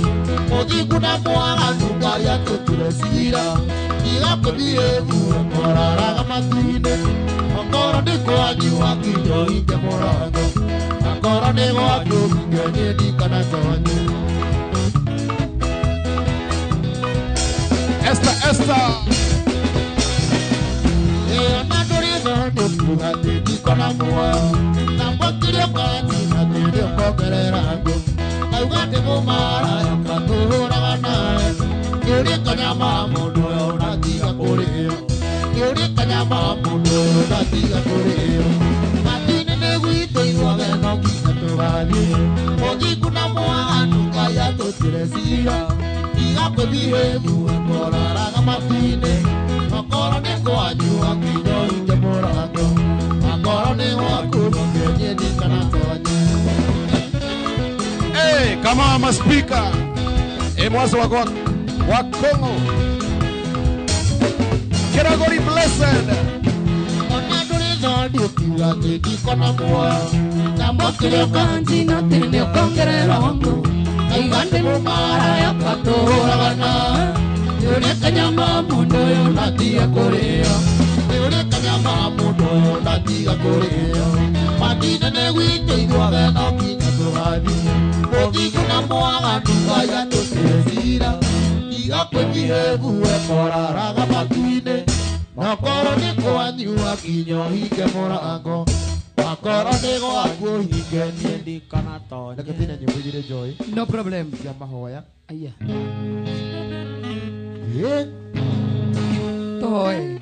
Odi kuna mwaga tukari atuturesira. Tigate bievu morara kamatine. Akora de kwaji wakijo ike morago. Akora de wajo ngenye di kana sonye. Esther Akora ne kwaji wakijo ike morago. Akora ne wakuno ngenye di kana sonye. kama wa maspika mwazo wako wa Kongo Kiragori blessed Onadore zodi kiwate kikona mwa Tambokile kanji na tene kongere rongo Aigande mumara ya katora gana Yore kanyama mundo yo natia korea Yore kanyama mundo yo natia korea Madina ne wite idwaga na kinya tohadi Odi kuna mwaga nuga ya tosezira Iga kwekihevu ekora raga matuine Nakoro niko anyua kinyo hike morango Nakoro niko aku hike niendi kanatonya Nakatina nyumbujire Joy No problem. Ya mahoya Aya. Yeah Toy.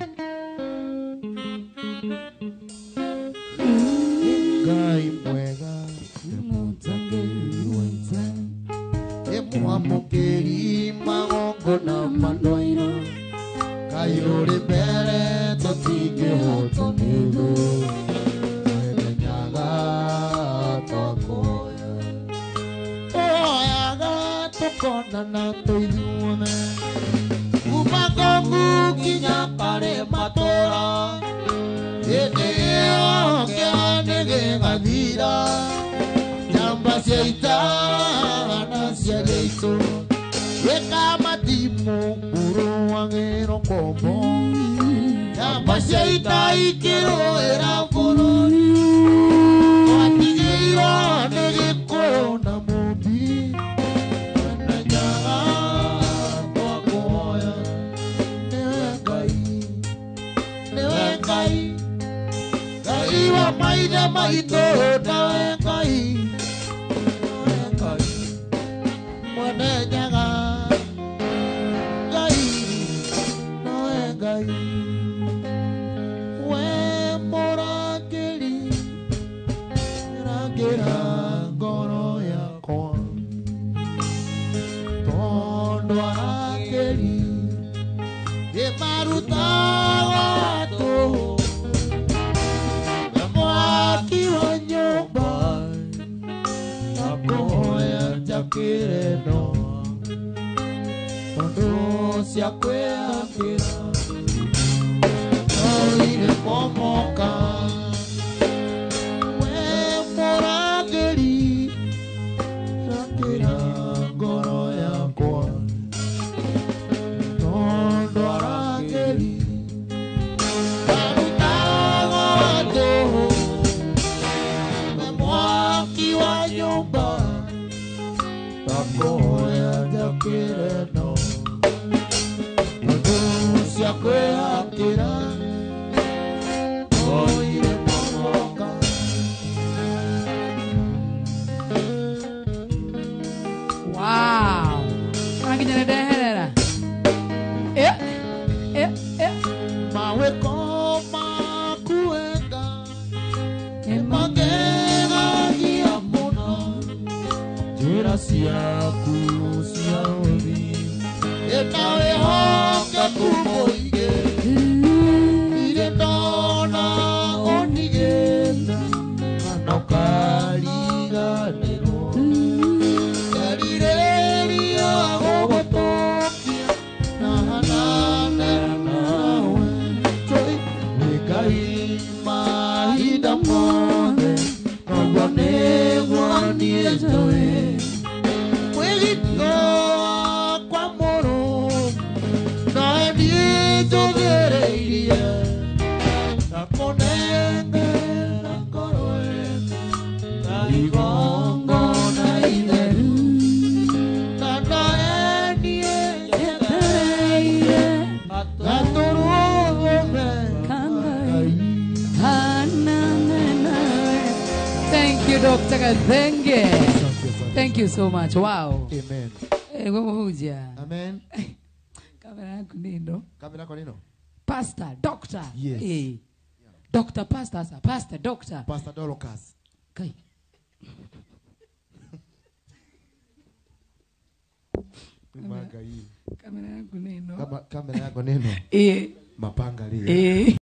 Gai mwega Emwamukeri magongo na mandoiro Kayore bere totige hotonilo Nyaga tokoya Oyaga tokona na toiduone Umagongu kinyakare matora Eneo keanege gadira Nyamba siaita na siageito Weka matimu uru wangero kombo Nyamba siaita ikero era kolori Watigeiro nege korona mobi Nanyaga wakoya Newengai Gai wa maida maito Newengai Mwanenyaga Gai Newengai We morakeli Rakera ngoro yakwa Tondo arakeli Emaruta watu Mwaki wa nyumba Nakoya jakireno Tondo siakwe akira Oire pomoka We morageri Rakira ngoro yakwa Tondo arakeri Takoya jakireno Manusia kwe akira Oire pomoka Wow. Makanya daerah. Mawe koma kuenga Emagega giamona Jera siaku siaovi Etawe hoka kumoige Ire dona onigenda Anokaliga nero Karireri agobotokia Nahanane nawe Choi Mekai mahida mone Nogwane gwani ejoe Mwegito kwa moro Na edito gereiria Nakonenge nakoroe Na igongo na ideru Nana enie etereire Gatoruome Thank you, Dr. Kathenge. Thank you so much. Wow. Amen. Huja. Amen. Kamera yako nino. Kamera kwa nino? Pastor, doctor. Yes. Doctor, pastor, sir. Pastor, doctor. Pastor Dolokas. Kai. Maga hii. Kamera yako nino. Kamera yako nino. Eh. Mapanga lile.